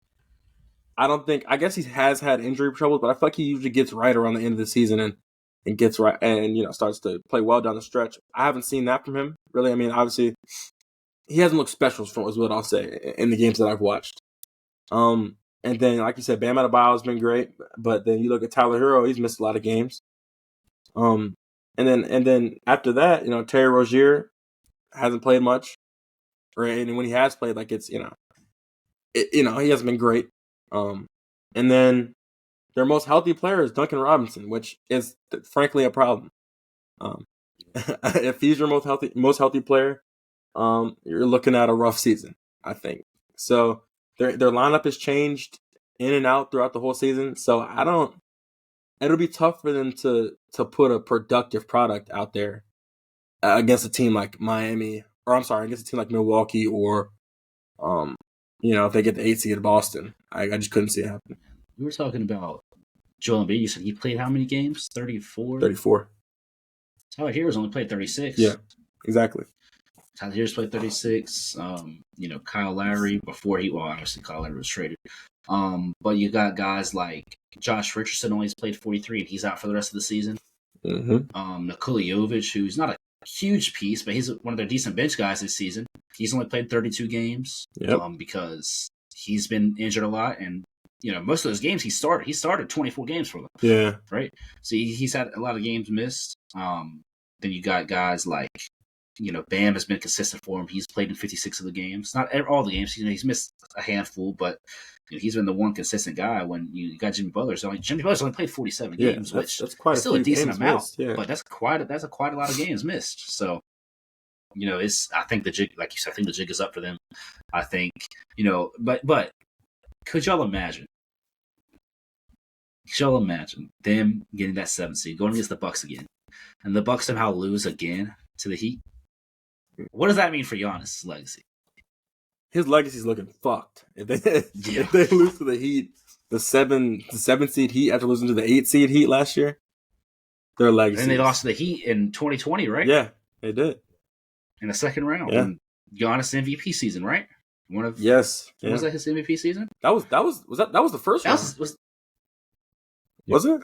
I guess he has had injury troubles, but I feel like he usually gets right around the end of the season and gets right and starts to play well down the stretch. I haven't seen that from him really. I mean, obviously he hasn't looked special, is what I'll say in the games that I've watched. And then, like you said, Bam Adebayo has been great, but then you look at Tyler Hero, he's missed a lot of games. And then after that, Terry Rozier hasn't played much, right? And when he has played, like it's he hasn't been great. And then their most healthy player is Duncan Robinson, which is frankly a problem. If he's your most healthy player, you're looking at a rough season, I think. So their lineup has changed in and out throughout the whole season. So it'll be tough for them to put a productive product out there against a team like Miami, or I'm sorry, against a team like Milwaukee, or if they get the 8 seed at Boston. I just couldn't see it happen. We were talking about Joel Embiid. You said he played how many games? 34? 34. Tyler Hero's only played 36. Yeah, exactly. Tyler Hero's played 36. Kyle Lowry obviously Kyle Lowry was traded. But you got guys like Josh Richardson only played 43 and he's out for the rest of the season. Mm-hmm. Nikola Jovic, who's not a huge piece, but he's one of their decent bench guys this season. He's only played 32 games. Yep. Because he's been injured a lot, and most of those games he started. He started 24 games for them. Yeah. Right. So he's had a lot of games missed. Then you got guys like Bam has been consistent for him. He's played in 56 of the games. Not all the games. He's missed a handful, but he's been the one consistent guy. When you got Jimmy Butler, Jimmy Butler's only played 47 games, which that's quite still a decent amount. Missed, yeah. But that's quite a lot of games missed. So I think the jig, like you said, I think the jig is up for them. I think but could y'all imagine? Could y'all imagine them getting that 7th seed, going against the Bucks again, and the Bucks somehow lose again to the Heat? What does that mean for Giannis' legacy? His legacy's looking fucked. If they lose to the Heat, the 7th seed Heat after losing to the 8th seed Heat last year, their legacy. And they lost to the Heat in 2020, right? Yeah, they did. In the second round. Yeah. Giannis MVP season, right? Yes. Yeah. Was that his MVP season? That was the first round. Was it?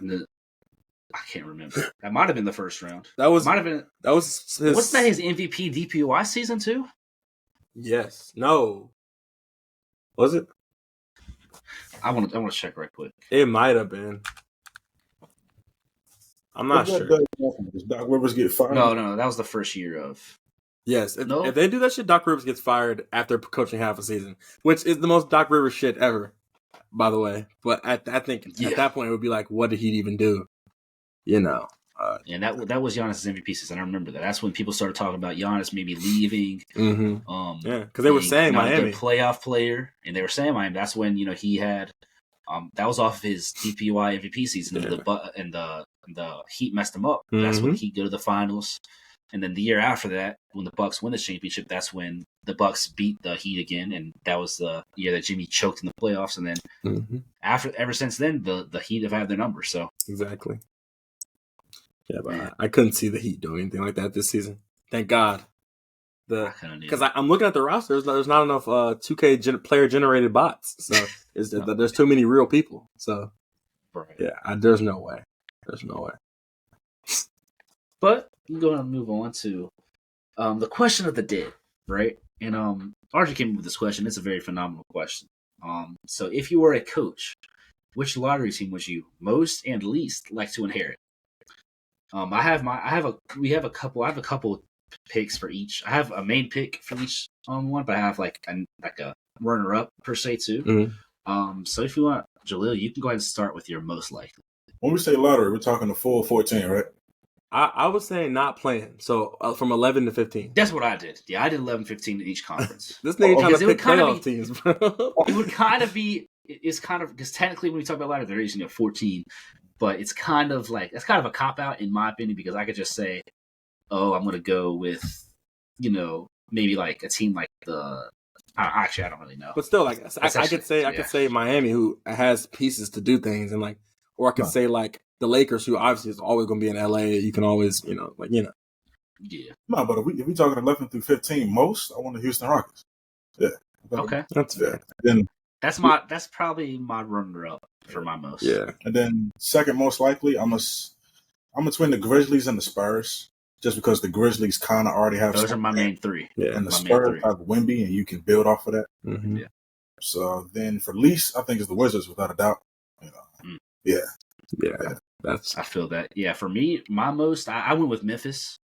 I can't remember. That might have been the first round. What's that his MVP DPOY season too? Yes. No. Was it? I want to check right quick. It might have been. I'm not sure. Does Doc Rivers get fired? No, that was the first year of. Yes, if they do that shit, Doc Rivers gets fired after coaching half a season, which is the most Doc Rivers shit ever, by the way. But I think at that point it would be like, what did he even do? And that was Giannis' MVP season. I remember that. That's when people started talking about Giannis maybe leaving. Mm-hmm. Because they were saying Miami playoff player, and they were saying Miami. That's when he had that was off of his DPOY MVP season, and the Heat messed him up. Mm-hmm. That's when he go to the finals. And then the year after that, when the Bucks win the championship, that's when the Bucks beat the Heat again, and that was the year that Jimmy choked in the playoffs. And then ever since then, the Heat have had their number. So exactly, yeah. But I couldn't see the Heat doing anything like that this season. Thank God. Because I'm looking at the roster, there's not enough 2K player generated bots, so there's too many real people. So there's no way. But we're going to move on to the question of the day, right? And RJ came up with this question. It's a very phenomenal question. So if you were a coach, which lottery team would you most and least like to inherit? I have a couple picks for each. I have a main pick for each one, but I have like a runner up per se too. Mm-hmm. So if you want, Jalil, you can go ahead and start with your most likely. When we say lottery, we're talking the full 14, right? I was saying not playing. So from 11 to 15. That's what I did. Yeah, I did 11, 15 in each conference. This nigga trying to pick playoff teams, bro. It would kind of be. It's kind of because technically when we talk about ladder, there is 14, but it's kind of a cop out in my opinion because I could just say, oh, I'm going to go with maybe like a team like the. Actually, I don't really know. But still, like I could say Miami, who has pieces to do things, and or I could say like the Lakers, who obviously is always going to be in LA. You can always, Yeah. No, but if we talking 11 through 15, most I want the Houston Rockets. Yeah. Okay. That's fair. Then That's probably my runner up for my most. Yeah. and then second most likely, I'm between the Grizzlies and the Spurs, just because the Grizzlies kind of already have. Those are my main three. Yeah. And the my Spurs main have Wemby, and you can build off of that. Mm-hmm. Yeah. So then for least, I think it's the Wizards without a doubt. You know, Mm. Yeah. That's I feel that. Yeah, for me, my most, I went with Memphis.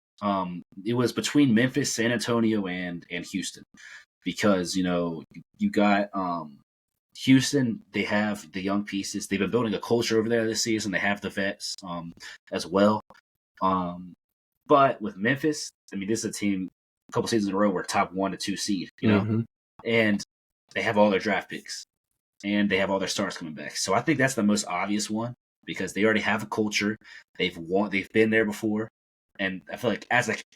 It was between Memphis, San Antonio, and Houston, because you got Houston. They have the young pieces. They've been building a culture over there this season. They have the vets as well. But with Memphis, I mean, this is a team a couple seasons in a row where top 1 to 2 seed, Mhm. and they have all their draft picks, and they have all their stars coming back. So I think that's the most obvious one because they already have a culture. They've been there before, and I feel like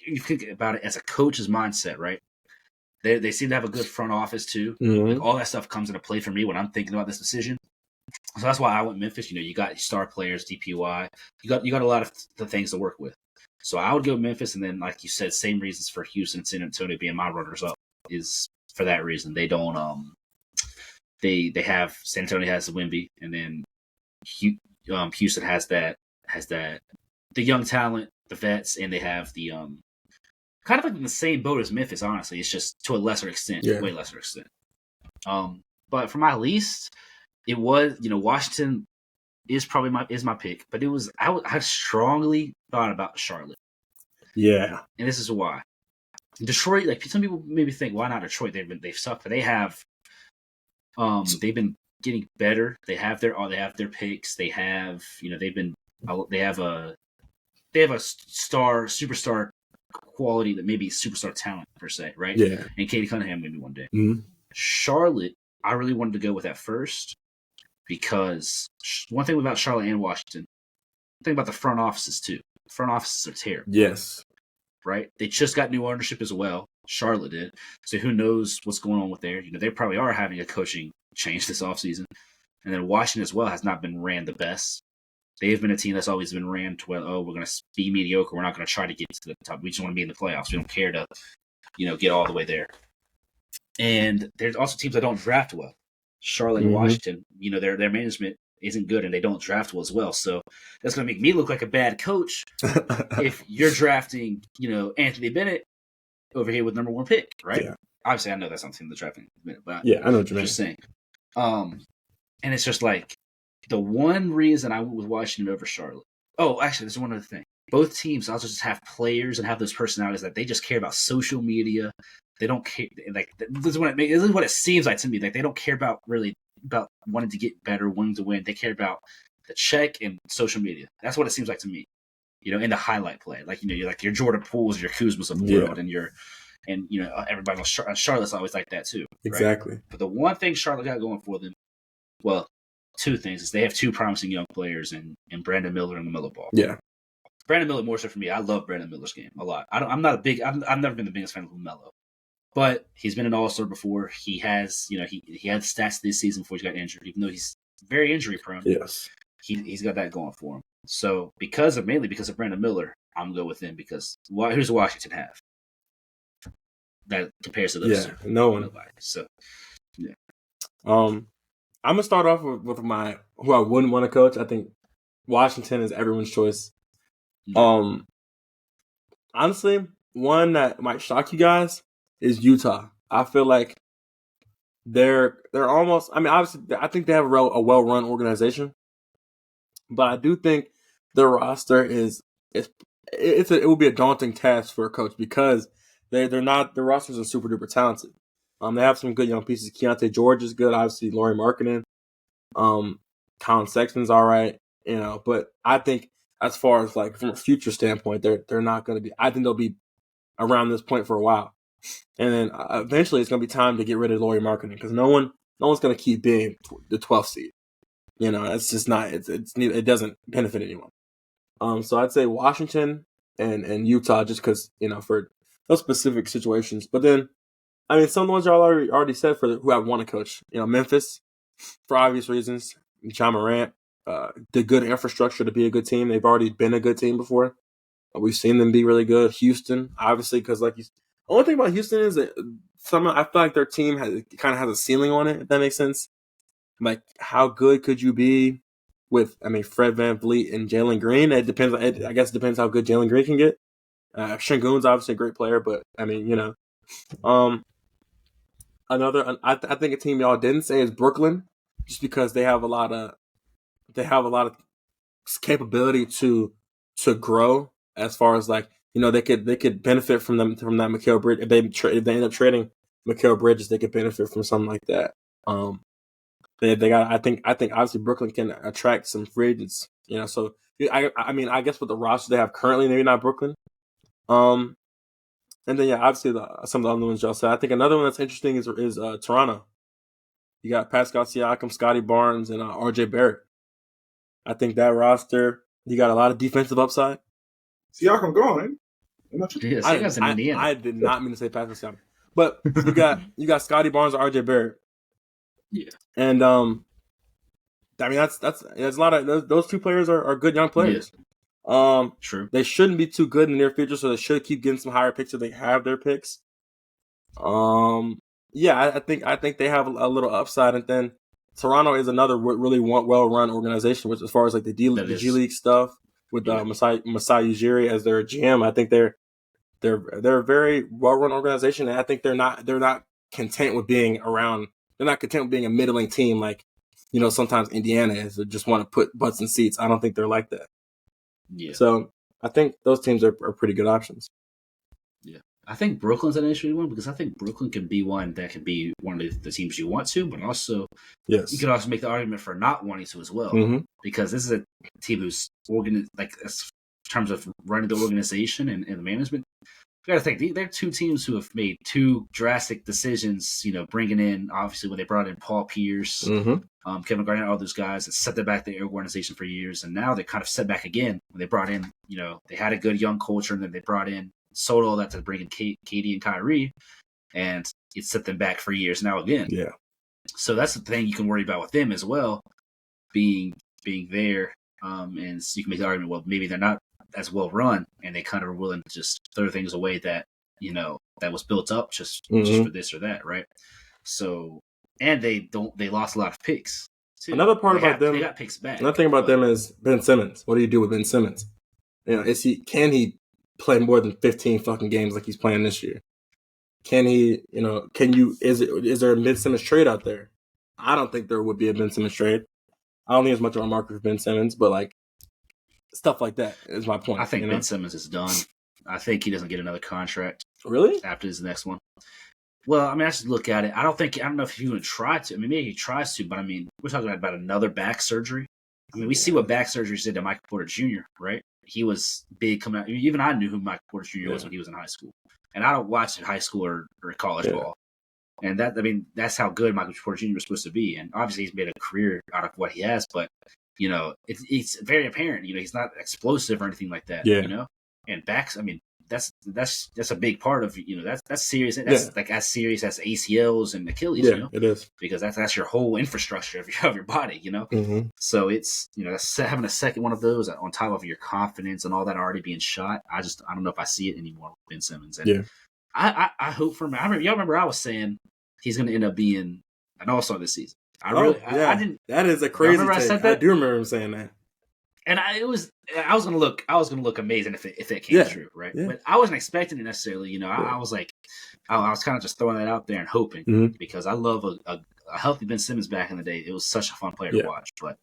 you think about it as a coach's mindset, right? They seem to have a good front office too. Mhm. Like all that stuff comes into play for me when I'm thinking about this decision. So that's why I went Memphis. You got star players, DPY. You got a lot of the things to work with. So I would go Memphis, and then like you said, same reasons for Houston and San Antonio being my runners up is for that reason. They don't they have San Antonio has the Wemby, and then Houston has the young talent, the vets, and they have the kind of like in the same boat as Memphis. Honestly, it's just to a lesser extent, way lesser extent. But for my least, it was Washington is probably my pick, but it was I strongly thought about Charlotte. Yeah, and this is why. Detroit, like some people maybe think, why not Detroit? They've sucked, but they have they've been getting better. They have their picks. They have they have a superstar quality that maybe superstar talent per se, right? Yeah. And Katie Cunningham maybe one day. Mhm. Charlotte, I really wanted to go with that first because one thing about Charlotte and Washington, think about the front offices too. Front offices are terrible. Yes. Right? They just got new ownership as well. Charlotte did. So who knows what's going on with there? They probably are having a coaching change this offseason. And then Washington as well has not been ran the best. They've been a team that's always been ran to where, we're going to be mediocre. We're not going to try to get to the top. We just want to be in the playoffs. We don't care to, get all the way there. And there's also teams that don't draft well. Charlotte and Washington, their management isn't good and they don't draft well as well. So that's going to make me look like a bad coach if you're drafting, Anthony Bennett over here with number 1 pick, right? Yeah. Obviously, I know that's not the team that's drafting Bennett, but yeah, I know what you I'm mean. just saying. And it's just like the one reason I went with Washington over Charlotte. Oh, actually, there's one other thing. Both teams also just have players and have those personalities that they just care about social media. They don't care. Like this is what it seems like to me. Like they don't care about wanting to get better, wanting to win. They care about the check and social media. That's what it seems like to me. In the highlight play, like you're like your Jordan Pooles, your Kuzmas of the world, and everybody knows Charlotte's always like that too. Exactly. Right? But the one thing Charlotte got going for them, well, 2 things is they have 2 promising young players in Brandon Miller and LaMelo Ball. Yeah. Brandon Miller more so for me. I love Brandon Miller's game a lot. I've never been the biggest fan of LaMelo, but he's been an All-Star before. He has, he had stats this season before he got injured, even though he's very injury prone. Yes. He's got that going for him. So mainly because of Brandon Miller, I'm going to go with him because who's Washington have that compares to those? Yeah, no one. Nobody. So yeah. I'm gonna start off with my who I wouldn't want to coach. I think Washington is everyone's choice. Honestly, one that might shock you guys is Utah. I feel like they're almost. I mean, obviously, I think they have a well-run organization, but I do think the roster it will be a daunting task for a coach because they're not, the rosters are super duper talented. They have some good young pieces. Keontae George is good. Obviously, Lauri Markkanen. Colin Sexton's all right, but I think as far as like from a future standpoint, they're not going to be. I think they'll be around this point for a while, and then eventually it's going to be time to get rid of Lauri Markkanen because no one's going to keep being the 12th seed. It's just not. It doesn't benefit anyone. So I'd say Washington and Utah just because for those specific situations. But then, I mean, some of the ones y'all already said for who I want to coach. Memphis, for obvious reasons. Ja Morant, the good infrastructure to be a good team. They've already been a good team before. We've seen them be really good. Houston, obviously, because like the only thing about Houston is that I feel like their team kind of has a ceiling on it. If that makes sense. Like, how good could you be with? I mean, Fred VanVleet and Jalen Green. It depends. I guess it depends how good Jalen Green can get. Şengün's obviously a great player, but I mean, I think a team y'all didn't say is Brooklyn, just because they have a lot of capability to grow as far as like they could benefit from that Mikal Bridges if they end up trading Mikal Bridges, they could benefit from something like that. They got I think obviously Brooklyn can attract some free agents, so I mean I guess with the roster they have currently, maybe not Brooklyn. And then obviously some of the other ones y'all said. I think another one that's interesting is Toronto. You got Pascal Siakam, Scotty Barnes, and RJ Barrett. I think that roster, you got a lot of defensive upside. Siakam going. I did not mean to say Pascal Siakam, but you got Scotty Barnes and RJ Barrett. Yeah, and I mean that's a lot of those two players are good young players. Yeah. True. They shouldn't be too good in the near future, so they should keep getting some higher picks if they have their picks. I think they have a little upside, and then Toronto is another really well-run organization, which as far as like the G League stuff with Masai Ujiri as their GM, I think they're a very well-run organization, and I think they're not content with being around. They're not content with being a middling team like sometimes Indiana is. They just want to put butts in seats. I don't think they're like that. Yeah. So I think those teams are pretty good options. Yeah. I think Brooklyn's an interesting one because I think Brooklyn can be one that can be one of the teams you want to, but also you could also make the argument for not wanting to as well. Mm-hmm. Because this is a team who's in terms of running the organization and the management. You got to think they're two teams who have made two drastic decisions. Bringing in obviously when they brought in Paul Pierce, Kevin Garnett, all those guys that set them back the organization for years, and now they kind of set back again when they brought in. They had a good young culture, and then they brought in sold all that to bring in KD and Kyrie, and it set them back for years now again. Yeah. So that's the thing you can worry about with them as well, being there, and so you can make the argument, well, maybe they're not as well run, and they kind of are willing to just throw things away that that was built up just for this or that, right? So, and they lost a lot of picks too. Another part about them, they got picks back. Another thing about them is Ben Simmons. What do you do with Ben Simmons? Can he play more than 15 fucking games like he's playing this year? Can he? Is there a Ben Simmons trade out there? I don't think there would be a Ben Simmons trade. I don't think there's much of a market for Ben Simmons, but like stuff like that is my point. I think Ben Simmons is done. I think he doesn't get another contract. Really? After his next one. Well, I mean, I just look at it. I don't know if he's going to try to. I mean, maybe he tries to, but I mean, we're talking about another back surgery. I mean, we see what back surgery did to Michael Porter Jr., right? He was big coming out. Even I knew who Michael Porter Jr. was when he was in high school. And I don't watch high school or college ball. And that's how good Michael Porter Jr. was supposed to be. And obviously he's made a career out of what he has, but it's very apparent, he's not explosive or anything like that, and backs, I mean, that's a big part of, that's serious. That's like as serious as ACLs and Achilles, it is, because that's your whole infrastructure of your body, Mm-hmm. So it's, that's having a second one of those on top of your confidence and all that already being shot. I don't know if I see it anymore with Ben Simmons. And I hope for him. Y'all remember I was saying he's going to end up being an all-star this season. I didn't. That is a crazy take. I do remember him saying that. And I was gonna look amazing if it came true, right? Yeah. But I wasn't expecting it necessarily. I was like, I was kind of just throwing that out there and hoping, because I love a healthy Ben Simmons back in the day. It was such a fun player to watch, but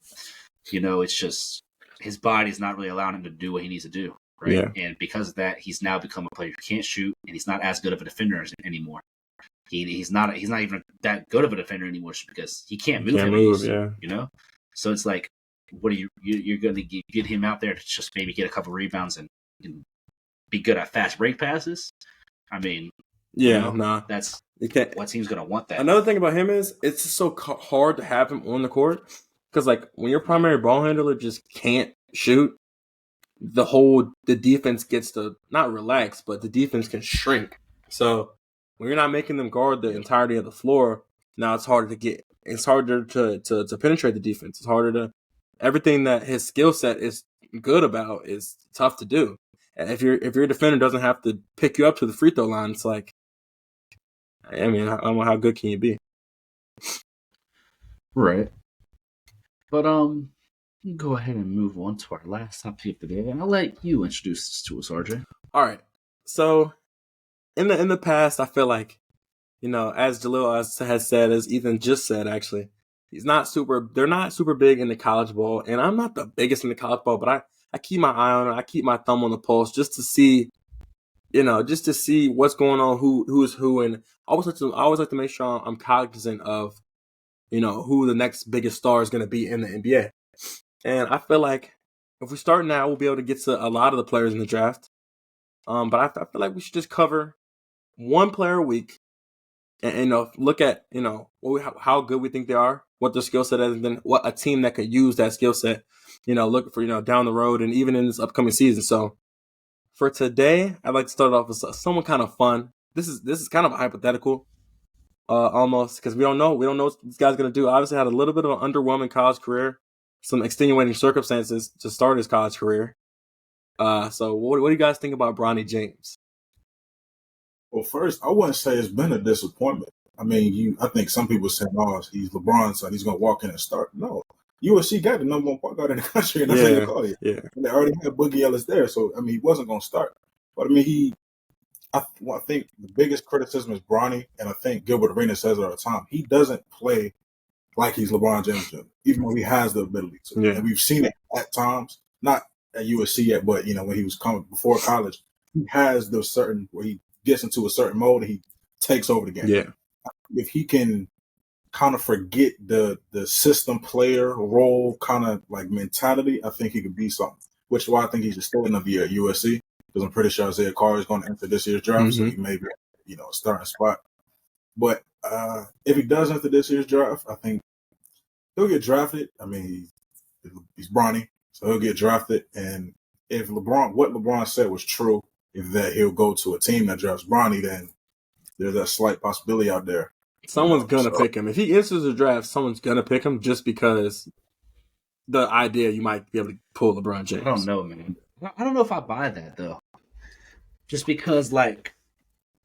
it's just his body's not really allowing him to do what he needs to do, right? Yeah. And because of that, he's now become a player who can't shoot, and he's not as good of a defender anymore. He's not even that good of a defender anymore because he can't move. So it's like, what are you're going to get him out there to just maybe get a couple rebounds and be good at fast break passes? I mean, that's what team's going to want that. Another thing about him is it's just so hard to have him on the court because, like, when your primary ball handler just can't shoot, the defense gets to not relax, but the defense can shrink. So when you're not making them guard the entirety of the floor, now it's harder to penetrate the defense. It's harder to everything that his skill set is good about is tough to do. if your defender doesn't have to pick you up to the free throw line, it's like, I mean, I don't know how good can you be? Right. But we can go ahead and move on to our last topic of the day, and I'll let you introduce this to us, RJ. All right. So in the past, I feel like, as Jalil has said, as Ethan just said, actually, they're not super big in the college ball, and I'm not the biggest in the college ball, but I keep my eye on it. I keep my thumb on the pulse just to see, what's going on, who is who, and I always like to make sure I'm cognizant of, who the next biggest star is going to be in the NBA. And I feel like if we start now, we'll be able to get to a lot of the players in the draft. But I feel like we should just cover one player a week, and look at how good we think they are, what their skill set is, and then what a team that could use that skill set, look for down the road and even in this upcoming season. So for today, I'd like to start off with someone kind of fun. This is kind of a hypothetical, almost, because we don't know what this guy's gonna do. Obviously, had a little bit of an underwhelming college career, some extenuating circumstances to start his college career. So what do you guys think about Bronny James? Well, first, I wouldn't say it's been a disappointment. I mean, I think some people say, "Oh, he's LeBron's son; he's going to walk in and start." No, USC got the number one point guard in the country, and that's what they call you. Yeah, and they already had Boogie Ellis there, so I mean, he wasn't going to start. But I mean, I think the biggest criticism is Bronny, and I think Gilbert Arenas says it all the time. He doesn't play like he's LeBron James Jr., even though he has the ability to. Yeah. And we've seen it at times, not at USC yet, but when he was coming before college, he has the certain where he gets into a certain mode and he takes over the game. Yeah. If he can kind of forget the system player role kind of like mentality, I think he could be something. Which is why I think he should stay another year at USC, because I'm pretty sure Isaiah Carr is going to enter this year's draft, so he may be a starting spot. But if he does enter this year's draft, I think he'll get drafted. I mean, he's Bronny, so he'll get drafted. And if what LeBron said was true, if that he'll go to a team that drafts Bronny, then there's that slight possibility out there. Someone's gonna pick him. If he enters the draft, someone's gonna pick him just because the idea you might be able to pull LeBron James. I don't know, man. I don't know if I buy that though. Just because, like,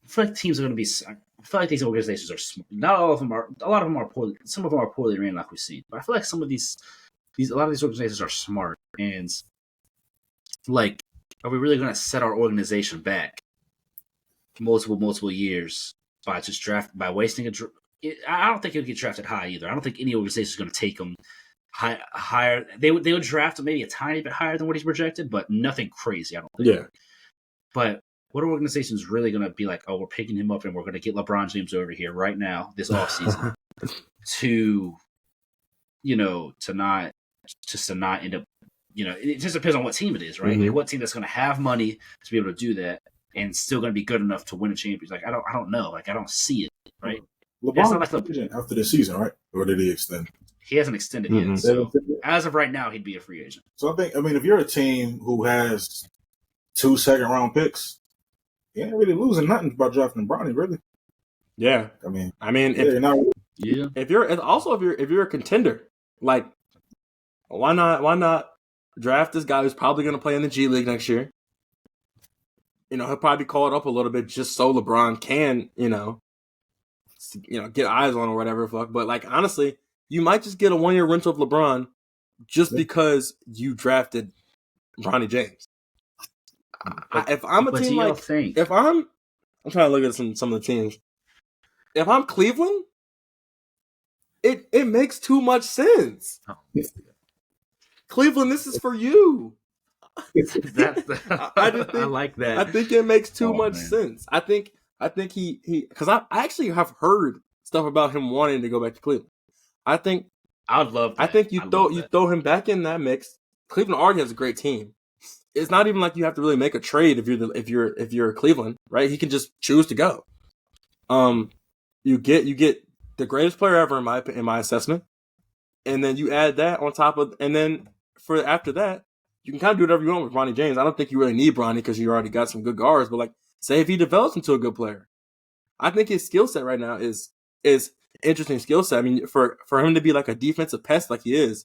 I feel like teams are going to be. I feel like these organizations are smart. Not all of them are. A lot of them are poorly. Some of them are poorly ran, like we've seen. But I feel like some of a lot of these organizations are smart. And like, are we really going to set our organization back multiple years by wasting a? I don't think he'll get drafted high either. I don't think any organization is going to take him higher. They would draft him maybe a tiny bit higher than what he's projected, but nothing crazy. I don't think. Yeah. But what are organizations really going to be like, oh, we're picking him up and we're going to get LeBron James over here right now this offseason to not end up, it just depends on what team it is, right? Like, what team that's going to have money to be able to do that and still going to be good enough to win a championship. Like, I don't know. Like, I don't see it, right? LeBron like after the season, right? Or did he extend? He hasn't extended yet. So as of right now, he'd be a free agent. So I mean, if you're a team who has 2 second-round picks, you ain't really losing nothing by drafting Bronny, really. Yeah. I mean, if you're a contender, like, why not draft this guy who's probably going to play in the G League next year? He'll probably be called up a little bit just so LeBron can, get eyes on or whatever. Fuck. But, like, honestly, you might just get a 1-year rental of LeBron just because you drafted Bronny James. If I'm a team like, if I'm trying to look at some of the teams. If I'm Cleveland, it makes too much sense. Oh. Cleveland, this is for you. I like that. I think it makes too much sense. I think he because I actually have heard stuff about him wanting to go back to Cleveland. I think I would love that. I think you throw him back in that mix. Cleveland already has a great team. It's not even like you have to really make a trade if you're Cleveland, right? He can just choose to go. You get the greatest player ever in my assessment, and then you add that on top of, and then for after that, you can kind of do whatever you want with Bronny James. I don't think you really need Bronny because you already got some good guards, but like, say if he develops into a good player, I think his skill set right now is interesting skill set. I mean, for him to be like a defensive pest like he is,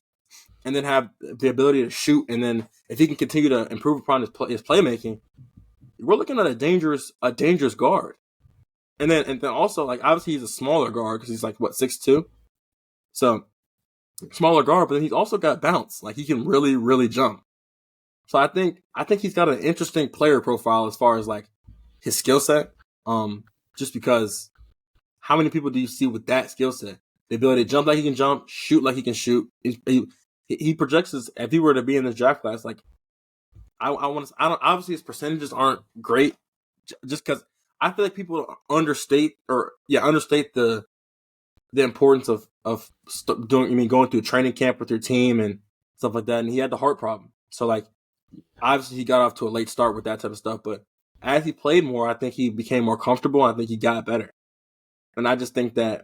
and then have the ability to shoot, and then if he can continue to improve upon his playmaking, we're looking at a dangerous guard. And then also, like, obviously he's a smaller guard because he's like 6'2", so smaller guard, but then he's also got bounce. Like, he can really, really jump. So I think he's got an interesting player profile as far as like his skill set. Just because how many people do you see with that skill set? The ability to jump like he can jump, shoot like he can shoot. He projects as if he were to be in this draft class. Like, I don't obviously his percentages aren't great, just because I feel like people understate the importance of going through a training camp with your team and stuff like that. And he had the heart problem, so like obviously he got off to a late start with that type of stuff. But as he played more, I think he became more comfortable. I think he got better, and I just think that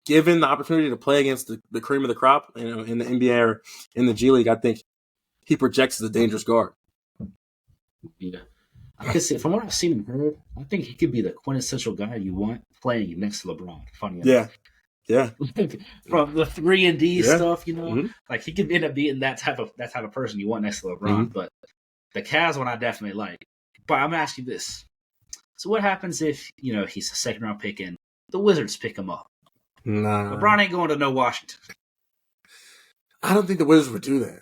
given the opportunity to play against the cream of the crop, in the NBA or in the G League, I think he projects as a dangerous guard. Yeah. Because from what I've seen and heard, I think he could be the quintessential guy you want playing next to LeBron. Funny enough. Yeah. From the 3-and-D stuff, like he could end up being that type of person you want next to LeBron. Mm-hmm. But the Cavs one I definitely like. But I'm gonna ask you this: so what happens if he's a second round pick and the Wizards pick him up? Nah, LeBron ain't going to no Washington. I don't think the Wizards would do that.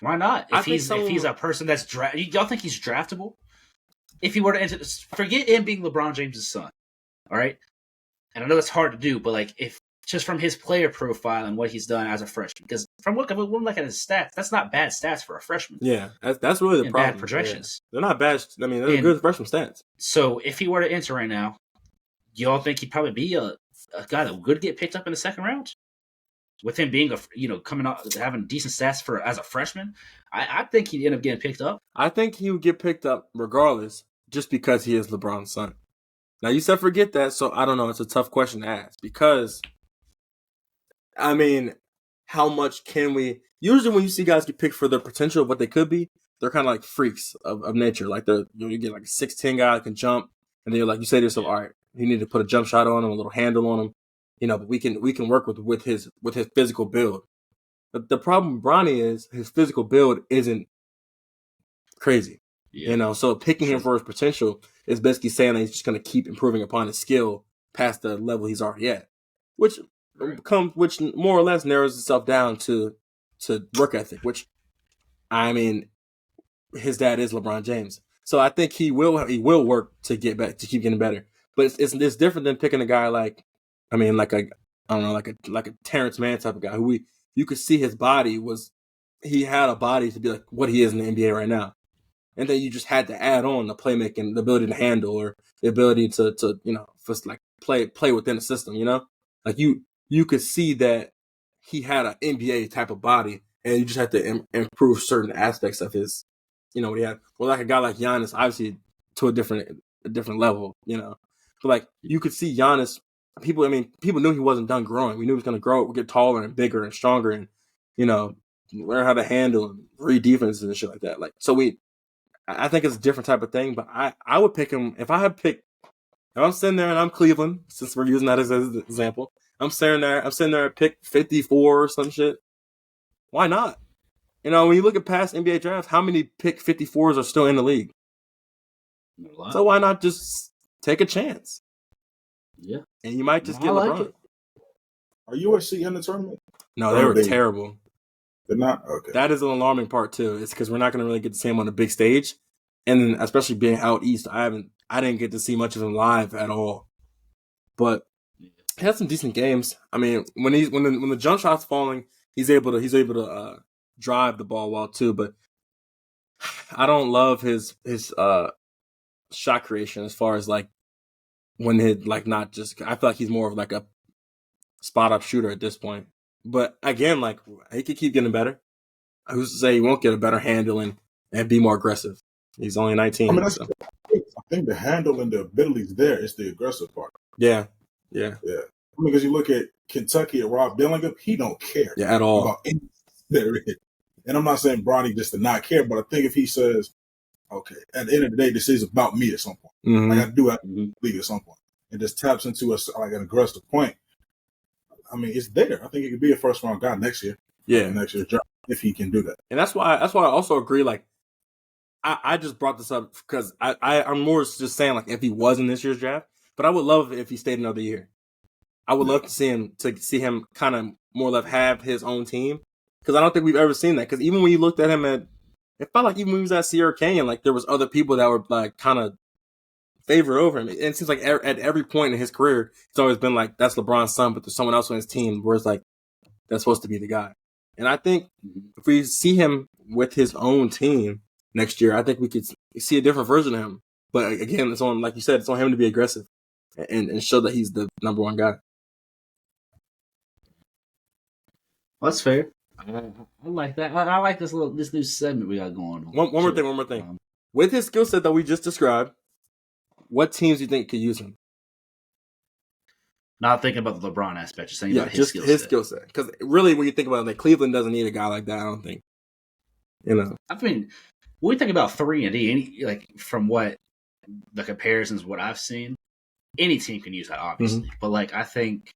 Why not? If he's a person that's y'all think he's draftable? If he were to enter, forget him being LeBron James' son, all right? And I know that's hard to do, but like if just from his player profile and what he's done as a freshman, because from looking at his stats, that's not bad stats for a freshman. Yeah, that's really the problem. Bad projections. Yeah. They're not bad. I mean, they're good freshman stats. So if he were to enter right now, y'all think he'd probably be a guy that would get picked up in the second round? With him being coming out having decent stats as a freshman, I think he'd end up getting picked up. I think he would get picked up regardless, just because he is LeBron's son. Now you said forget that, so I don't know. It's a tough question to ask because, I mean, how much can we? Usually, when you see guys get picked for their potential of what they could be, they're kind of like freaks of nature. Like you get like a 6'10" guy that can jump, and then you're like, you say to yourself, all right, you need to put a jump shot on him, a little handle on him. But we can work with his physical build. But the problem with Bronny is his physical build isn't crazy. Yeah. So picking him for his potential is basically saying that he's just going to keep improving upon his skill past the level he's already at, which more or less narrows itself down to work ethic. Which, I mean, his dad is LeBron James, so I think he will work to get back to keep getting better. But it's different than picking a guy like. I mean, like a Terrence Mann type of guy who you could see his body he had a body to be like what he is in the NBA right now, and then you just had to add on the playmaking, the ability to handle, or the ability to just like play within the system. Like you could see that he had an NBA type of body, and you just had to improve certain aspects of his, what he had. Well, like a guy like Giannis, obviously to a different level, but like you could see Giannis. People knew he wasn't done growing. We knew he was going to grow, get taller and bigger and stronger, and learn how to handle and read defenses and shit like that. Like, so I think it's a different type of thing. But I would pick him if I had picked. If I'm sitting there and I'm Cleveland, since we're using that as an example, I'm sitting there at pick 54 or some shit. Why not? When you look at past NBA drafts, how many pick 54s are still in the league? So why not just take a chance? Yeah. And you might just get LeBron. It. Are USC in the tournament? No, they were terrible. They're not? Okay. That is an alarming part, too. It's because we're not going to really get to see him on the big stage. And then, especially being out east, I didn't get to see much of him live at all. But he had some decent games. I mean, when the jump shot's falling, he's able to drive the ball well, too. But I don't love his shot creation as far as, like, when it not just, I feel like he's more of like a spot up shooter at this point. But again, like he could keep getting better. Who's to say he won't get a better handle and be more aggressive? He's only 19. I mean, I think the handle and the ability's there. It's the aggressive part. Yeah. I mean, because you look at Kentucky at Rob Dillingham, he don't care. Yeah, at all. About anything there is. And I'm not saying Bronny just to not care, but I think if he says, okay, at the end of the day, this is about me at some point. Mm-hmm. Like I do have to leave at some point. And just taps into an aggressive point. I mean, it's there. I think he could be a first round guy next year. Yeah, Next year's draft if he can do that. and that's why I also agree. Like, I just brought this up because I'm more just saying like if he was in this year's draft, but I would love if he stayed another year. I would love to see him kind of more or less have his own team because I don't think we've ever seen that. Because even when you looked at him it felt like even when he was at Sierra Canyon, like there was other people that were like kind of favored over him. And it seems like at every point in his career, it's always been like that's LeBron's son, but there's someone else on his team where it's like that's supposed to be the guy. And I think if we see him with his own team next year, I think we could see a different version of him. But again, it's on, like you said, it's on him to be aggressive and show that he's the number one guy. Well, that's fair. I like that. I like this new segment we got going on. One more thing. With his skill set that we just described, what teams do you think could use him? Not thinking about the LeBron aspect, just thinking about his skill set. Because really, when you think about it, like, Cleveland doesn't need a guy like that, I don't think. You know, I mean, when we think about 3-and-D, like from what the comparisons, what I've seen, any team can use that, obviously. Mm-hmm. But like, I think,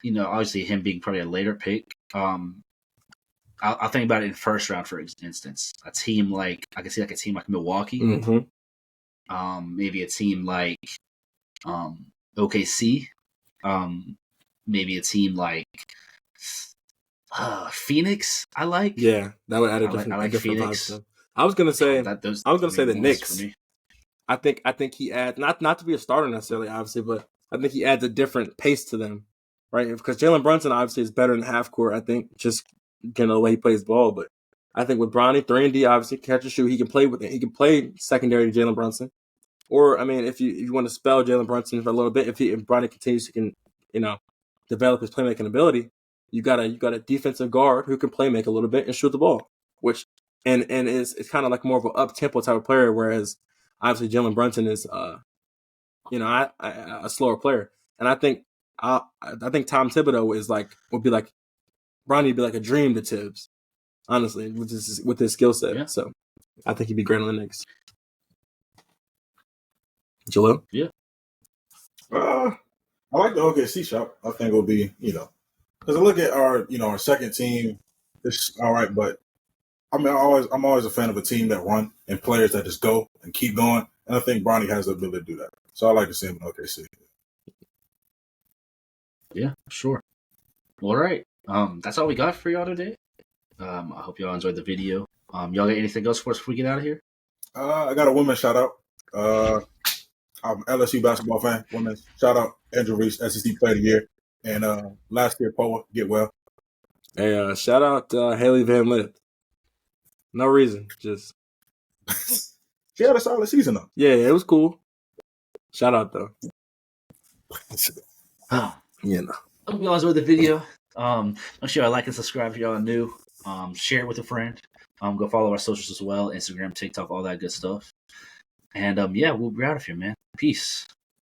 obviously him being probably a later pick. I'll think about it in first round, for instance. I can see like a team like Milwaukee. Mm-hmm. Maybe a team like OKC. Maybe a team like Phoenix. I like. Yeah, that would add a different Phoenix. I was gonna say the Knicks. I think he adds not to be a starter necessarily, obviously, but I think he adds a different pace to them, right? Because Jalen Brunson obviously is better in half court. I think just the way he plays ball, but I think with Bronny 3-and-D, obviously catch and shoot, he can play with it. He can play secondary to Jalen Brunson. Or, I mean, if you want to spell Jalen Brunson for a little bit, if Bronny continues to develop his playmaking ability, you got a defensive guard who can play make a little bit and shoot the ball, which and it's kind of like more of an up tempo type of player, whereas obviously Jalen Brunson is a slower player, and I think Tom Thibodeau would be like Bronny would be like a dream to Tibbs, honestly, with his skill set. Yeah. So I think he'd be great on the Knicks. Jalil? Yeah. I like the OKC shop. I think it'll be, because I look at our second team, it's all right, but I mean, I'm always a fan of a team that run and players that just go and keep going, and I think Bronny has the ability to do that. So I like to see him in OKC. Yeah, sure. All right. That's all we got for y'all today. I hope y'all enjoyed the video. Y'all got anything else for us before we get out of here? I got a women's shout out. I'm an LSU basketball fan. Women's shout out Andrew Reese, SEC Player of the Year, and last year Poa, get well. Hey, shout out Haley Van Lith. No reason, just she had a solid season though. Yeah, it was cool. Shout out though. I hope y'all enjoyed the video. Make sure y'all like and subscribe if y'all are new. Share it with a friend. Go follow our socials as well, Instagram, TikTok, all that good stuff. And we'll be out of here, man. Peace.